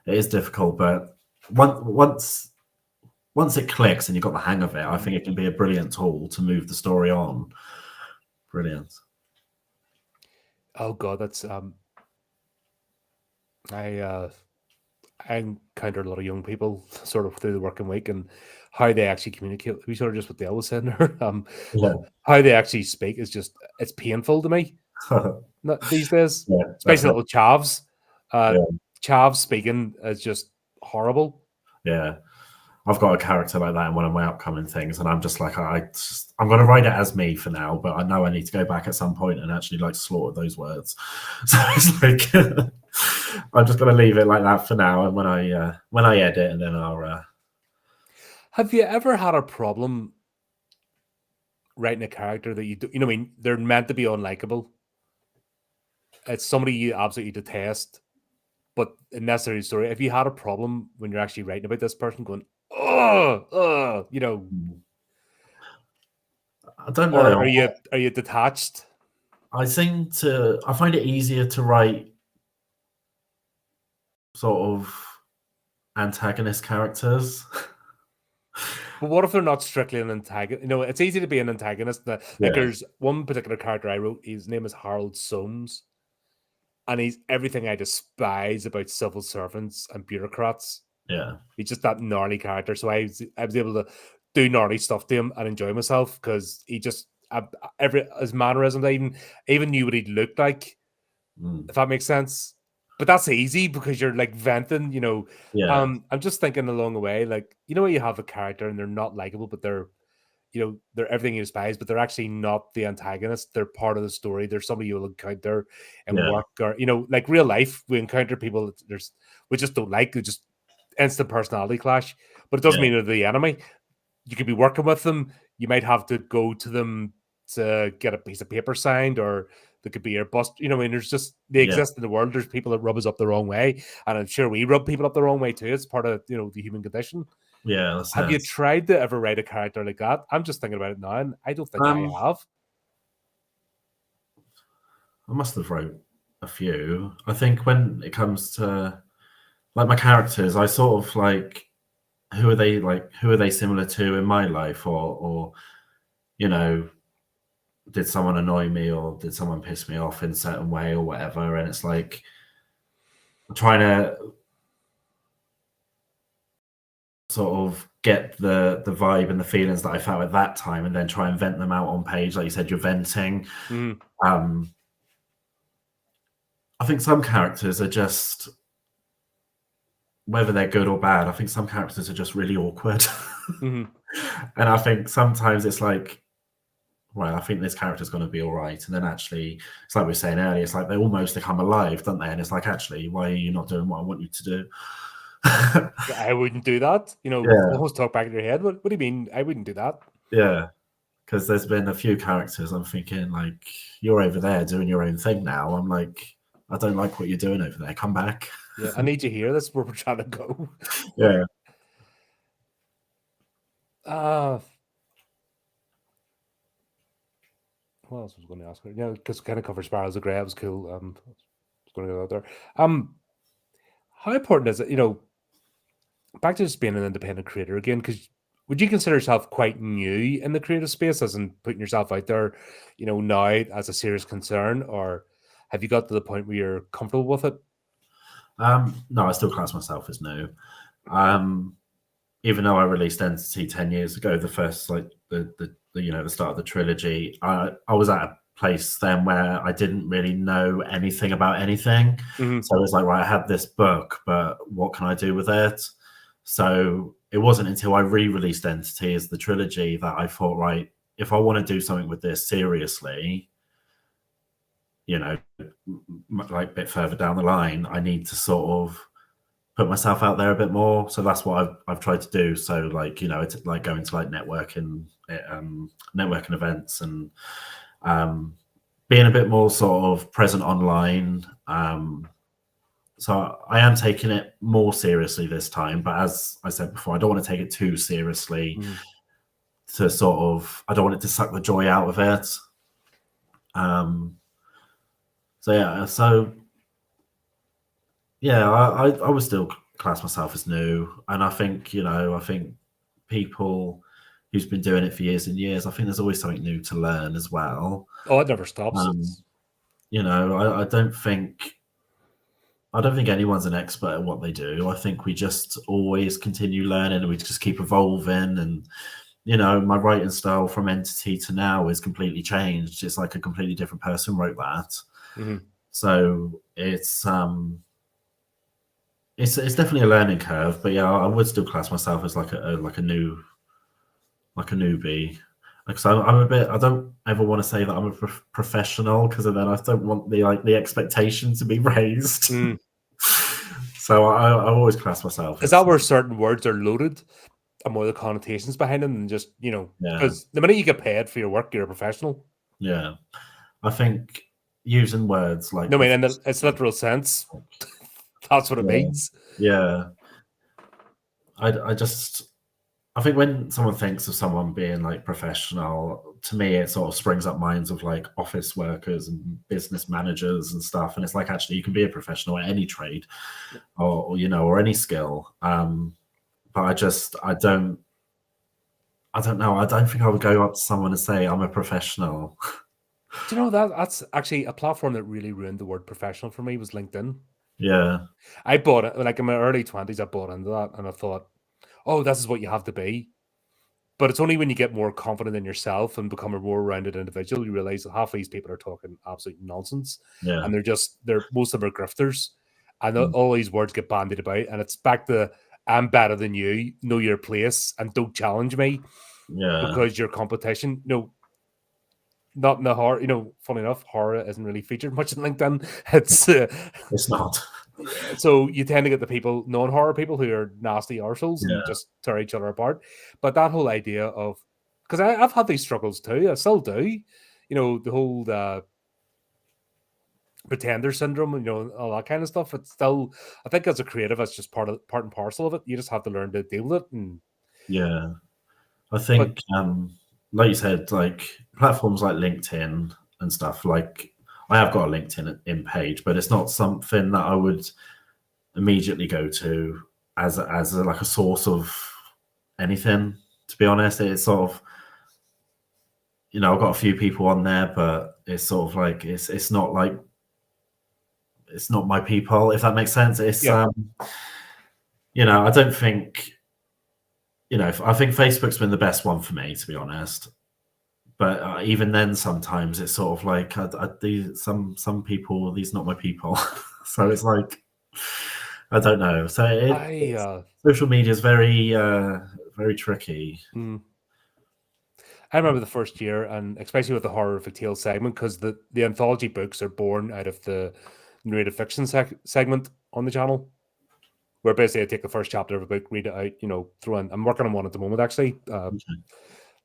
It is difficult, but once it clicks and you've got the hang of it, I think it can be a brilliant tool to move the story on. Brilliant. Oh god, that's I encountered a lot of young people sort of through the working week, and how they actually communicate. We sort of just what Dale was saying there. How they actually speak is just, it's painful to me these days. Especially little chavs. Chavs speaking is just horrible. Yeah. I've got a character like that in one of my upcoming things, and I'm just like, I'm going to write it as me for now, but I know I need to go back at some point and actually like slaughter those words. So it's like, I'm just going to leave it like that for now, and when I edit, and then I'll. Have you ever had a problem writing a character that you do? I mean, they're meant to be unlikable. It's somebody you absolutely detest, but a necessary story. Have you had a problem when you're actually writing about this person, going, I don't know. Or are you detached? I find it easier to write sort of antagonist characters. But what if they're not strictly an antagonist? It's easy to be an antagonist. There's one particular character I wrote. His name is Harold Soames, and he's everything I despise about civil servants and bureaucrats. Yeah, he's just that gnarly character. So I was able to do gnarly stuff to him and enjoy myself, because he just his mannerisms. I even knew what he'd looked like, if that makes sense. But that's easy because you're like venting, Yeah. I'm just thinking along the way, like, you have a character and they're not likable, but they're everything you despise, but they're actually not the antagonist. They're part of the story. They're somebody you'll encounter in work, or like real life. We encounter people that we just don't like. We just instant personality clash. But it doesn't mean they're the enemy. You could be working with them. You might have to go to them to get a piece of paper signed, or there could be your bus. There's just, they exist in the world. There's people that rub us up the wrong way, and I'm sure we rub people up the wrong way too. It's part of the human condition. Yeah. Have you tried to ever write a character like that? I'm just thinking about it now, and I don't think I have. I must have wrote a few. I think when it comes to like my characters, I sort of like, who are they similar to in my life, or did someone annoy me, or did someone piss me off in a certain way, or whatever. And it's like trying to sort of get the vibe and the feelings that I felt at that time, and then try and vent them out on page. Like you said, you're venting. I think some characters are just, whether they're good or bad, I think some characters are just really awkward. And I think sometimes it's like, right, I think this character's going to be all right. And then actually, it's like we were saying earlier, it's like they almost come alive, don't they? And it's like, actually, why are you not doing what I want you to do? I wouldn't do that. Almost talk back in your head. What do you mean? I wouldn't do that. Yeah. because there's been a few characters I'm thinking like, you're over there doing your own thing now. I'm like, I don't like what you're doing over there. Come back. Yeah, I need you here. That's where we're trying to go. Yeah. What else was I going to ask her? Yeah, because kind of cover Sparrows of Grey. It was cool. I was going to go out there. How important is it? Back to just being an independent creator again. Because would you consider yourself quite new in the creative space, as in putting yourself out there, now as a serious concern, or have you got to the point where you're comfortable with it? No, I still class myself as new. Even though I released Entity 10 years ago, the first the start of the trilogy, I was at a place then where I didn't really know anything about anything. Mm-hmm. So it was like, right, I had this book, but what can I do with it? So it wasn't until I re-released Entity as the trilogy that I thought, right, if I want to do something with this seriously, like a bit further down the line, I need to sort of put myself out there a bit more. So that's what I've tried to do. So like, it's like going to like networking events and being a bit more sort of present online. So I am taking it more seriously this time, but as I said before, I don't want to take it too seriously to sort of, I don't want it to suck the joy out of it. I would still class myself as new, and I think people who's been doing it for years and years, I think there's always something new to learn as well. Oh, it never stops. I don't think anyone's an expert at what they do. I think we just always continue learning, and we just keep evolving. And my writing style from Entity to now is completely changed. It's like a completely different person wrote that. Mm-hmm. So it's definitely a learning curve, but yeah, I would still class myself as like a newbie. Like, so I'm a bit. I don't ever want to say that I'm a professional, because then I don't want the expectation to be raised. So I always class myself. Is that where certain words are loaded, and more the connotations behind them than just because the minute you get paid for your work, you're a professional. Yeah, I think using words like no, I mean, in its literal sense. That's what it means. Yeah. I think when someone thinks of someone being like professional, to me, it sort of springs up minds of like office workers and business managers and stuff. And it's like, actually, you can be a professional at any trade or any skill. But I don't know. I don't think I would go up to someone and say, I'm a professional. Do you know that's actually a platform that really ruined the word professional for me was LinkedIn. Yeah. I bought it, like in my early 20s, I bought into that, and I thought, oh, this is what you have to be. But it's only when you get more confident in yourself and become a more rounded individual, you realize that half of these people are talking absolute nonsense. Yeah. And most of them are grifters. And all these words get bandied about. And it's back to, I'm better than you, know your place, and don't challenge me. Yeah. Because your competition, not in the horror, funny enough, horror isn't really featured much in LinkedIn. It's not. So you tend to get the people, non-horror people, who are nasty arseholes and just tear each other apart. But that whole idea of, because I've had these struggles too, I still do, the whole pretender syndrome, all that kind of stuff. It's still, I think as a creative, it's just part and parcel of it. You just have to learn to deal with it. And yeah, I think, like you said, like platforms like LinkedIn and stuff, like I have got a LinkedIn page, but it's not something that I would immediately go to as like a source of anything, to be honest. It's sort of, I've got a few people on there, but it's sort of like, it's not like, it's not my people, if that makes sense. It's, I don't think, I think Facebook's been the best one for me, to be honest. But even then, sometimes it's sort of like, some people, these are not my people. So it's like, I don't know. So social media is very, very tricky. I remember the first year, and especially with the horrific tales segment, because the anthology books are born out of the narrative fiction segment on the channel, where basically I take the first chapter of a book, read it out, throw in. I'm working on one at the moment, actually.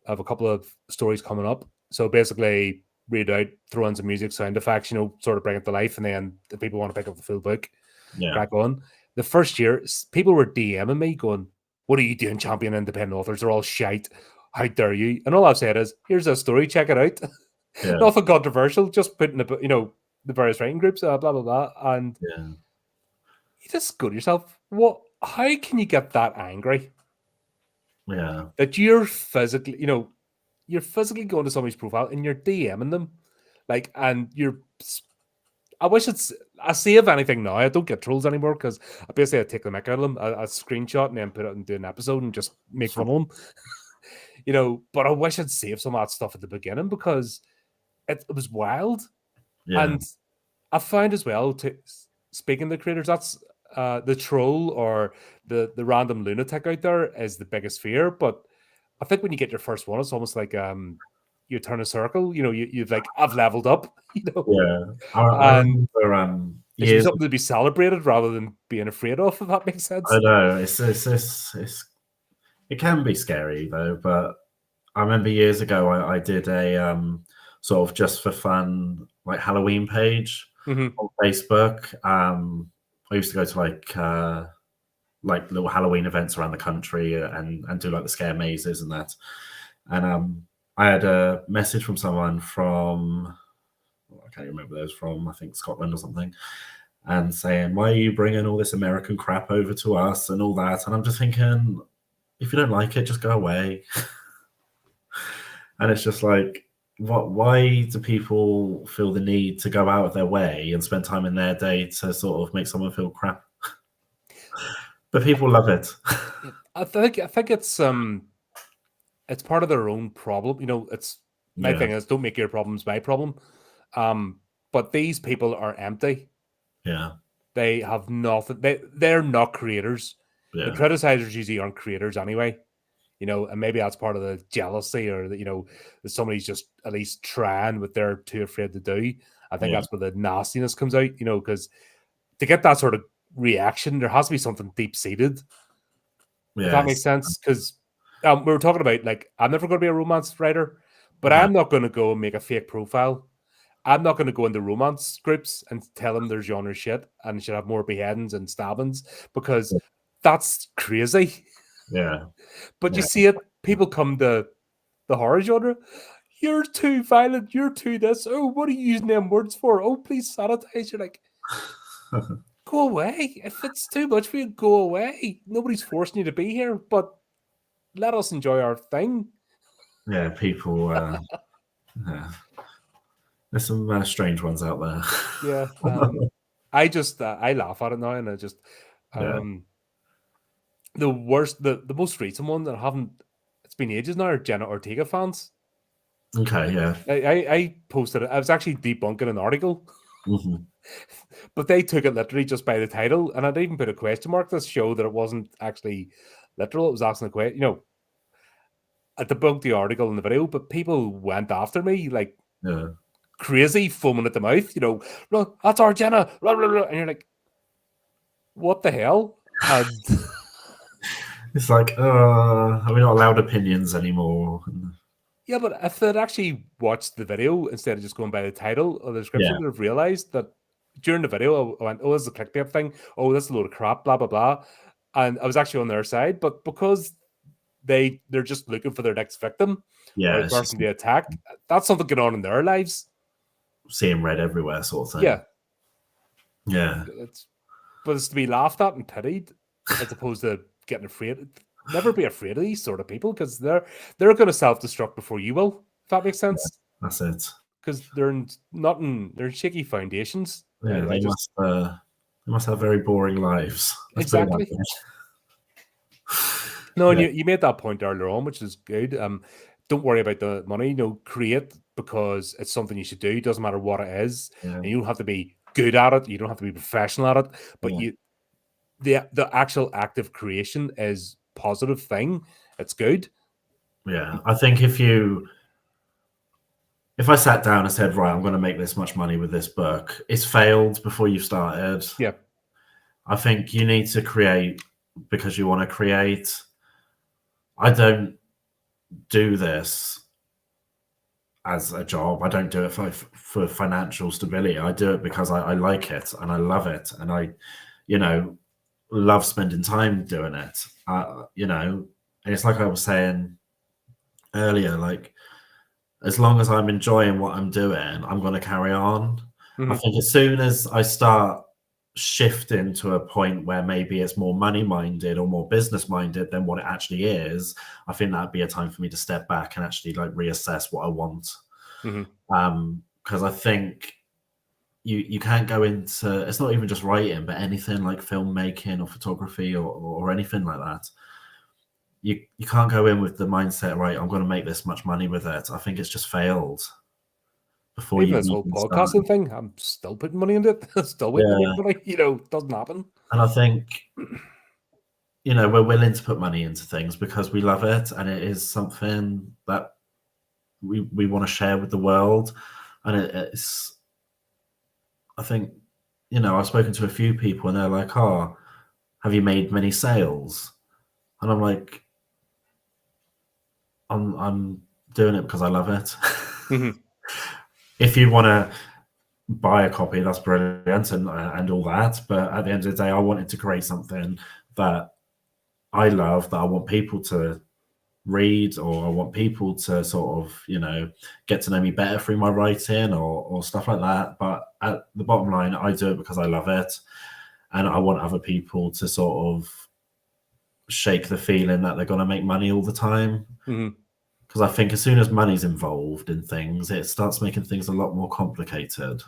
I have a couple of stories coming up. So basically, read out, throw in some music, sound effects, sort of bring it to life, and then the people want to pick up the full book, crack on. The first year, people were DMing me going, "What are you doing, champion independent authors? They're all shite. How dare you?" And all I've said is, "Here's a story, check it out." Nothing controversial, just putting the various writing groups, blah blah blah, and you just go to yourself, "What? How can you get that angry?" Yeah. That you're physically, you're physically going to somebody's profile and you're DMing them, and I wish I save anything now. I don't get trolls anymore because I take the mick out of them. I screenshot and then put it into an episode and just make fun of them. But I wish I'd save some of that stuff at the beginning because it was wild. Yeah. And I found as well, speaking to creators, that's the troll or the random lunatic out there is the biggest fear. But I think when you get your first one, it's almost like you turn a circle. You've like, I've leveled up. Yeah, I And remember it should be years. something to be celebrated rather than being afraid of. If that makes sense. I know it can be scary though, but I remember years ago I did a sort of just for fun like Halloween page on Facebook. I used to go to like little Halloween events around the country and do like the scare mazes and that. And I had a message from someone from, I can't remember where it was from, I think Scotland or something, and saying, "Why are you bringing all this American crap over to us and all that?" And I'm just thinking, if you don't like it, just go away. And it's just like, why do people feel the need to go out of their way and spend time in their day to sort of make someone feel crap? But people love it. I think it's part of their own problem. It's my thing is, don't make your problems my problem. But these people are empty. Yeah. They have nothing. They're not creators. Yeah. The criticizers usually aren't creators anyway. And maybe that's part of the jealousy or that somebody's just at least trying what they're too afraid to do. I think that's where the nastiness comes out, because to get that sort of reaction, there has to be something deep seated. Yeah. If that makes sense. Because we were talking about, I'm never going to be a romance writer, but I'm not going to go and make a fake profile. I'm not going to go into romance groups and tell them their genre shit and should have more beheadings and stabbings because that's crazy. Yeah. But you see it, people come to the horror genre. You're too violent. You're too this. Oh, what are you using them words for? Oh, please sanitize. You're like, go away. If it's too much for you, go away. Nobody's forcing you to be here, but let us enjoy our thing. Yeah, people. There's some strange ones out there. Yeah. I just I laugh at it now, and I just the worst, the most recent one that I haven't. It's been ages now. Are Jenna Ortega fans? Okay, yeah. I posted it. I was actually debunking an article, but they took it literally just by the title, and I'd even put a question mark to show that it wasn't actually literal. It was asking a question. I debunked the article in the video, but people went after me like crazy, foaming at the mouth. Look, that's our Jenna, blah, blah, blah. And you're like, what the hell? And it's like, are we not allowed opinions anymore? Yeah, but if they'd actually watched the video instead of just going by the title or the description, they'd have realized that during the video, I went, "Oh, this is a clickbait thing. Oh, this is a load of crap, blah, blah, blah." And I was actually on their side, but because they're just looking for their next victim or the person they attack, that's something going on in their lives. Seeing red everywhere, sort of thing. Yeah. But it's to be laughed at and pitied as opposed to getting afraid. Never be afraid of these sort of people because they're going to self-destruct before you will. If that makes sense. Yeah, that's it. Because they're in shaky foundations. Yeah, they must have very boring lives. Exactly. No, and you made that point earlier on, which is good. Don't worry about the money. Create because it's something you should do. It doesn't matter what it is. Yeah. And you don't have to be good at it. You don't have to be professional at it. But the actual act of creation is a positive thing. It's good. Yeah. I think if I sat down and said, right, I'm going to make this much money with this book, it's failed before you've started. Yeah. I think you need to create because you want to create. I don't do this as a job. I don't do it for financial stability. I do it because I like it and I love it, and I, you know, love spending time doing it. You know, and it's like I was saying earlier, like as long as I'm enjoying what I'm doing, I'm going to carry on. I think as soon as I start shifting to a point where maybe it's more money minded or more business minded than what it actually is, I think that'd be a time for me to step back and actually like reassess what I want. Because I think you can't go into, it's not even just writing, but anything like filmmaking or photography or anything like that. You can't go in with the mindset, right, I'm going to make this much money with it. I think it's just failed before Even you this whole even start. podcasting thing, I'm still putting money into it. Still waiting to make money. You know, it doesn't happen. And I think, you know, we're willing to put money into things because we love it, and it is something that we want to share with the world. And it's, I think, you know, I've spoken to a few people and they're like, oh, have you made many sales? And I'm like, I'm doing it because I love it. If you want to buy a copy, that's brilliant and all that. But at the end of the day, I wanted to create something that I love, that I want people to read, or I want people to sort of, you know, get to know me better through my writing or stuff like that. But at the bottom line, I do it because I love it. And I want other people to sort of shake the feeling that they're going to make money all the time. Because I think as soon as money's involved in things, it starts making things a lot more complicated.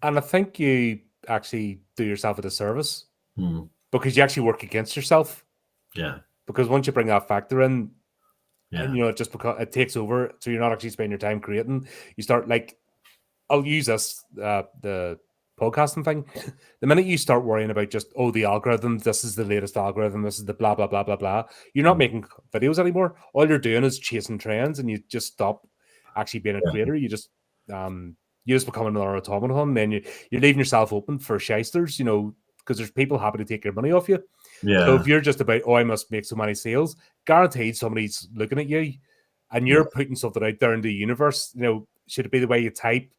And I think you actually do yourself a disservice because you actually work against yourself. Yeah. Because once you bring that factor in, Yeah. and you know, it just because it takes over, so you're not actually spending your time creating. You start like, I'll use this the podcasting thing. The minute you start worrying about just the algorithms, this is the latest algorithm, this is the blah blah blah blah blah, you're not making videos anymore. All you're doing is chasing trends, and you just stop actually being a creator. You just become another automaton. Then you're leaving yourself open for shysters, you know, because there's people happy to take your money off you. Yeah. So if you're just about, I must make so many sales, guaranteed somebody's looking at you, and you're putting something out there in the universe. You know, should it be the way you type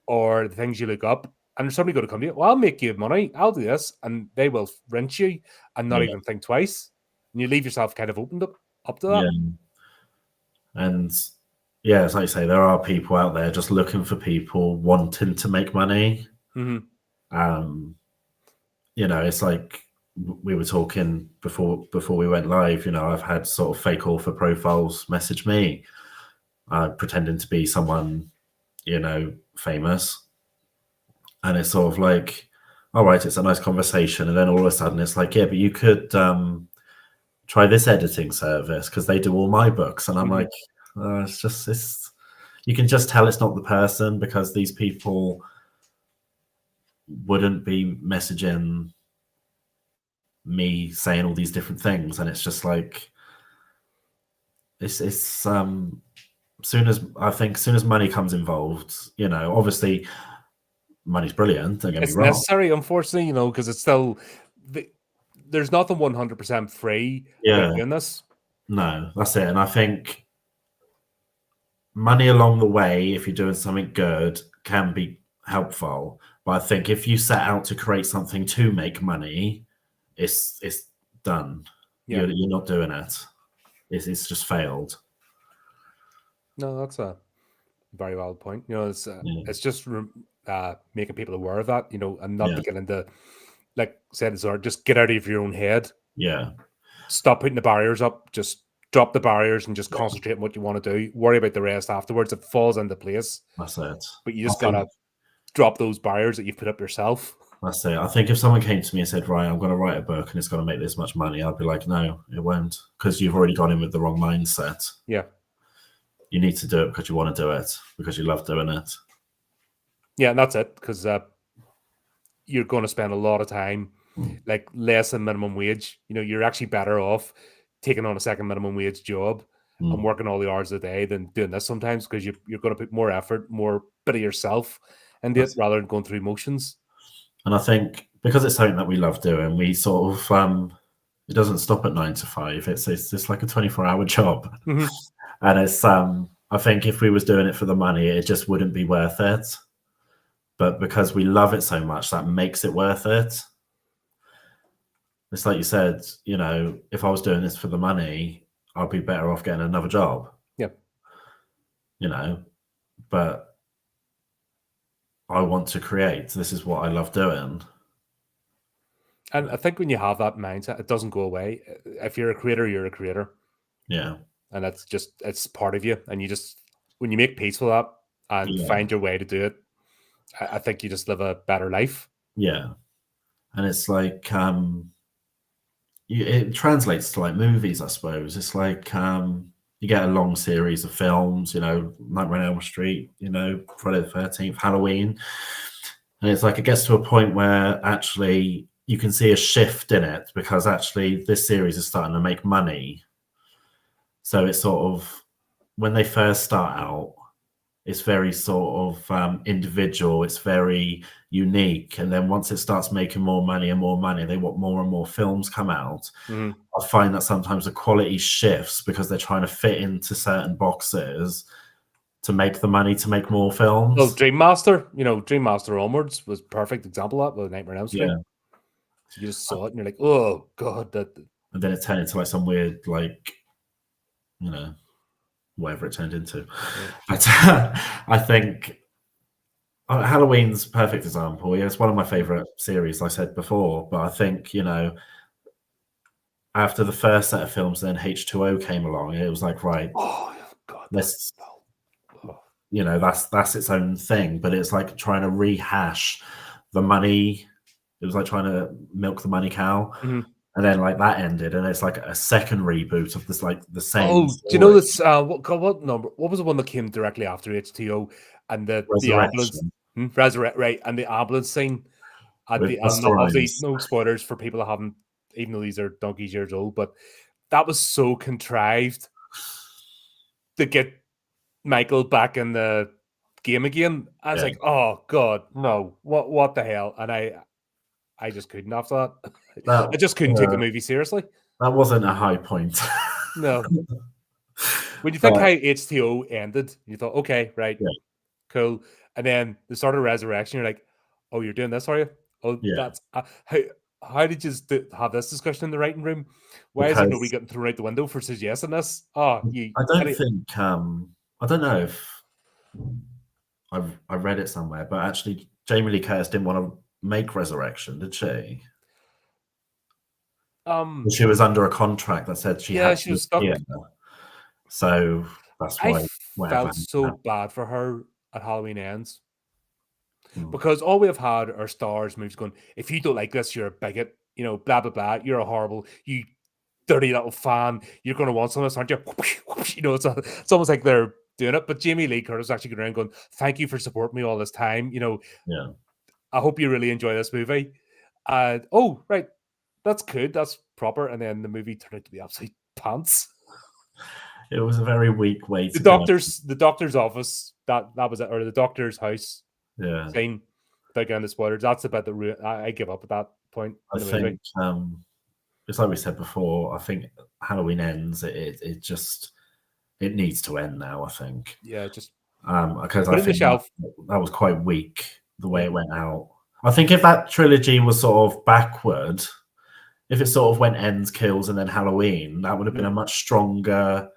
or the things you look up? And there's somebody going to come to you, well, I'll make you money, I'll do this, and they will rent you and not even think twice. And you leave yourself kind of opened up to that. And yeah, as I say, there are people out there just looking for people wanting to make money. You know, it's like we were talking before we went live. You know, I've had sort of fake author profiles message me, pretending to be someone, you know, famous, and it's sort of like, all right, it's a nice conversation, and then all of a sudden it's like, yeah, but you could try this editing service because they do all my books, and I'm like, it's you can just tell it's not the person, because these people wouldn't be messaging me saying all these different things, and it's just like it's soon as money comes involved, you know, obviously money's brilliant, don't get me wrong. It's necessary, unfortunately, you know, because it's still there's nothing 100% free about doing this. No, that's it. And I think money along the way, if you're doing something good, can be helpful. But I think if you set out to create something to make money, it's done. You're not doing it. It's just failed. No, that's a very valid point. You know, it's just making people aware of that, you know, and not to get into, like said, just get out of your own head. Yeah. Stop putting the barriers up. Just drop the barriers and just concentrate on what you want to do. Worry about the rest afterwards. It falls into place. That's it. But you just gotta drop those barriers that you've put up yourself. That's it. I think if someone came to me and said, right, I'm going to write a book and it's going to make this much money, I'd be like, no, it won't, because you've already gone in with the wrong mindset. Yeah. You need to do it because you want to do it, because you love doing it. Yeah, and that's it, because you're going to spend a lot of time, like less than minimum wage. You know, you're actually better off taking on a second minimum wage job and working all the hours of the day than doing this sometimes, because you're going to put more effort, more bit of yourself into it rather than going through motions. And I think because it's something that we love doing, we sort of it doesn't stop at 9 to 5. It's like a 24-hour job. And it's I think if we was doing it for the money, it just wouldn't be worth it. But because we love it so much, that makes it worth it. It's like you said, you know, if I was doing this for the money, I'd be better off getting another job. Yep. You know, but I want to create. This is what I love doing. And I think when you have that mindset, it doesn't go away. If you're a creator, you're a creator. Yeah. And that's just, it's part of you. And you just, when you make peace with that and find your way to do it, I think you just live a better life. Yeah. And it's like, it translates to like movies, I suppose. It's like, you get a long series of films, you know, Nightmare on Elm Street, you know, Friday the 13th, Halloween. And it's like, it gets to a point where actually you can see a shift in it because actually this series is starting to make money. So it's sort of, when they first start out, it's very sort of individual, it's very unique. And then once it starts making more money and more money, they want more and more films come out. Mm-hmm. I find that sometimes the quality shifts because they're trying to fit into certain boxes to make the money to make more films. Well, Dream Master, you know, Dream Master onwards was a perfect example of that with Nightmare on Elm Street. Yeah. You just saw it and you're like, oh god, that. And then it turned into like some weird, like, you know, whatever it turned into. Yeah. But I think Halloween's a perfect example. Yeah, it's one of my favorite series, like I said before. But I think, you know, after the first set of films, then H2O came along, and it was like, right, oh god, let's, you know, that's its own thing. But it's like trying to rehash the money. It was like trying to milk the money cow. Mm-hmm. And then like that ended, and it's like a second reboot of this, like the same. Oh, story. Do you know this? What number? What was the one that came directly after H2O and the ambulance? Resurrect, right? And the ambulance scene at the obviously no spoilers for people that haven't, even though these are donkey's years old, but that was so contrived to get Michael back in the game again. I was like, oh god, no! What the hell? And I just couldn't after that. I just couldn't take the movie seriously. That wasn't a high point. No. When you think how H2O ended, you thought, okay, right, cool. And then the start of Resurrection, you're like, oh, you're doing this, are you? Oh, that's how did you have this discussion in the writing room? Why is it nobody getting thrown out the window for suggesting this? Oh, I don't think I don't know if I read it somewhere, but actually Jamie Lee Curtis didn't want to make Resurrection, did she? She was under a contract that said she had she was stuck. So that's why I felt so bad for her at Halloween Ends. Because all we have had are stars movies going, if you don't like this, you're a bigot, you know, blah blah blah, you're a horrible, you dirty little fan, you're going to want some of this, aren't you? You know, it's almost like they're doing it. But Jamie Lee Curtis actually going around going, thank you for supporting me all this time, you know. I hope you really enjoy this movie. Oh, right, that's good, that's proper. And then the movie turned out to be absolute pants. It was a very weak way to the doctor's office, that was it, or the doctor's house. Yeah. Scene, without getting the spoilers, that's about the I give up at that point. I think it's like we said before. I think Halloween Ends. It just needs to end now. I think. Yeah, just because I think that was quite weak the way it went out. I think if that trilogy was sort of backward, if it sort of went ends, kills, and then Halloween, that would have been a much stronger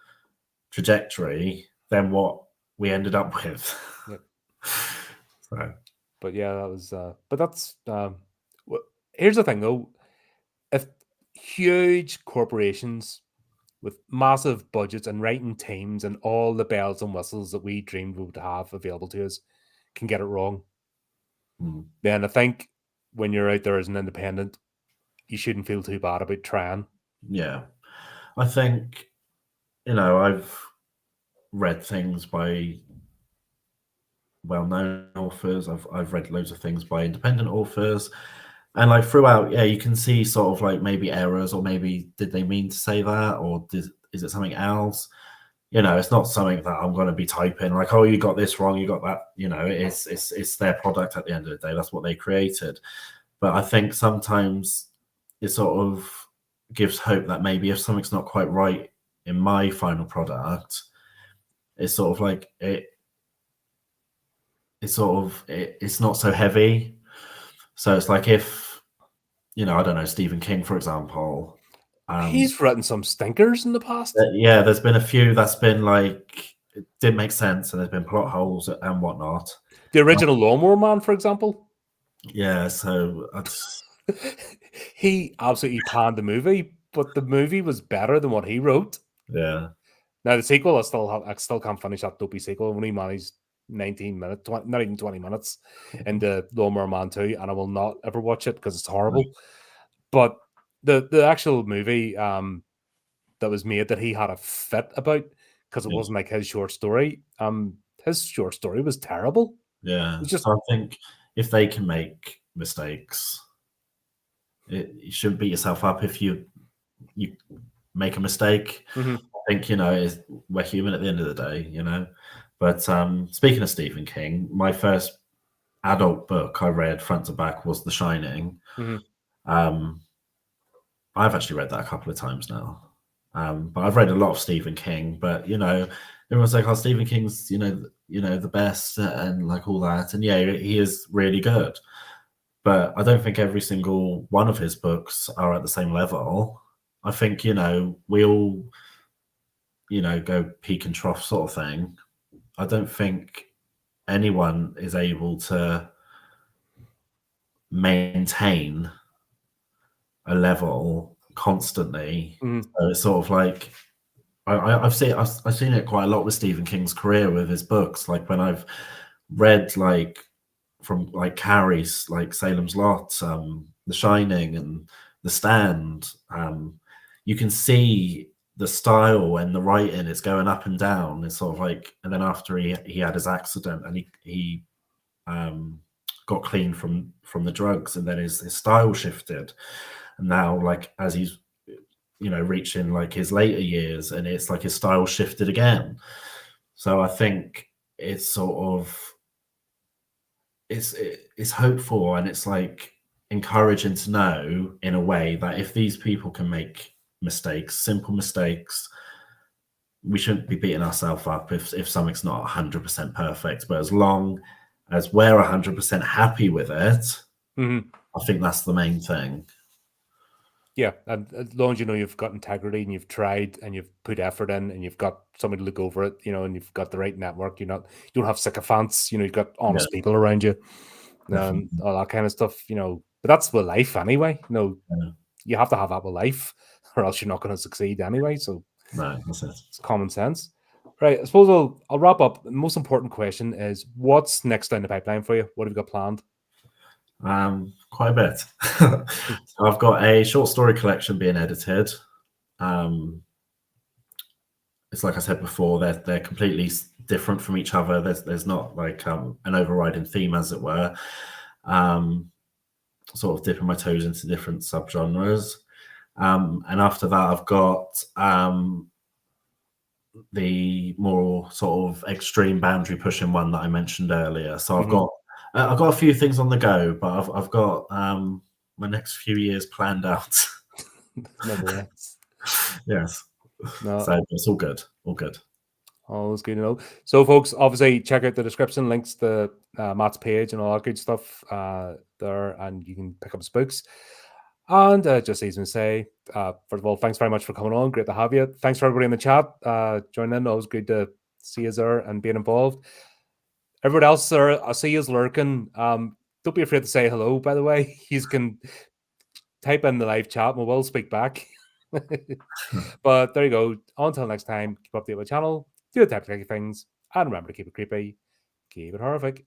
trajectory than what we ended up with. Yep. So. But yeah, that was. But that's. Here's the thing, though: if huge corporations with massive budgets and writing teams and all the bells and whistles that we dreamed we would have available to us can get it wrong, then I think when you're out there as an independent, you shouldn't feel too bad about trying. Yeah, I think, you know, I've read things by well-known authors. I've read loads of things by independent authors, and like throughout, you can see sort of like maybe errors, or maybe did they mean to say that, or is it something else? You know, it's not something that I'm going to be typing like, oh, you got this wrong, you got that. You know, it's their product at the end of the day. That's what they created. But I think sometimes it sort of gives hope that maybe if something's not quite right in my final product, it's sort of like it's not so heavy. So it's like if, I don't know, Stephen King, for example. He's written some stinkers in the past. Yeah, there's been a few that's been like it didn't make sense, and there's been plot holes and whatnot. The original Lawnmower Man, for example. Yeah, so he absolutely panned the movie, but the movie was better than what he wrote. yeah. Now the sequel, I still can't finish that dopey sequel. I only managed 19 minutes, not even 20 minutes into Lawnmower Man 2, and I will not ever watch it because it's horrible. But the actual movie that was made that he had a fit about because it wasn't like his short story. His short story was terrible. Yeah. It's just So I think if they can make mistakes, you shouldn't beat yourself up if you make a mistake. mm-hmm. I think, we're human at the end of the day, But speaking of Stephen King, my first adult book I read front to back was The Shining. Mm-hmm. I've actually read that a couple of times now. But I've read a lot of Stephen King, but everyone's like, "Oh, Stephen King's the best," and like all that, and yeah, he is really good. But I don't think every single one of his books are at the same level. I think we all go peak and trough sort of thing. I don't think anyone is able to maintain a level constantly. Mm-hmm. So it's sort of like I've seen it quite a lot with Stephen King's career with his books. Like when I've read from like Carrie's, like Salem's Lot, The Shining, and The Stand, you can see the style and the writing is going up and down. It's sort of like, and then after he had his accident and he got clean from the drugs, and then his style shifted, and now like as he's reaching like his later years, and it's like his style shifted again. So I think it's sort of it's hopeful, and it's like encouraging to know in a way that if these people can make mistakes, simple mistakes, we shouldn't be beating ourselves up if something's not 100% perfect. But as long as we're 100% happy with it, Mm-hmm. I think that's the main thing. Yeah, and as long as you've got integrity and you've tried and you've put effort in and you've got somebody to look over it, and you've got the right network, you don't have sycophants, you've got honest people around you, and all that kind of stuff, But that's with life anyway. You have to have that with life, or else you're not going to succeed anyway. So no, that's it. It's common sense, right? I suppose I'll wrap up. The most important question is, what's next down the pipeline for you? What have you got planned? Quite a bit. So I've got a short story collection being edited. It's like I said before, they're completely different from each other. There's not like an overriding theme, as it were. Sort of dipping my toes into different subgenres. And after that, I've got the more sort of extreme boundary pushing one that I mentioned earlier. So I've got a few things on the go, but I've got my next few years planned out. Never ends. Yes. No. So it's all good. All good. Always good to know. So, folks, obviously, check out the description, links to Matt's page and all that good stuff there, and you can pick up his books. And just as we say, first of all, thanks very much for coming on. Great to have you. Thanks for everybody in the chat joining in. Always good to see you there and being involved. Everyone else there, I see you lurking. Don't be afraid to say hello, by the way. You can type in the live chat and we will speak back. But there you go. Until next time, keep updated with the channel, do the type of things, and remember to keep it creepy, keep it horrific.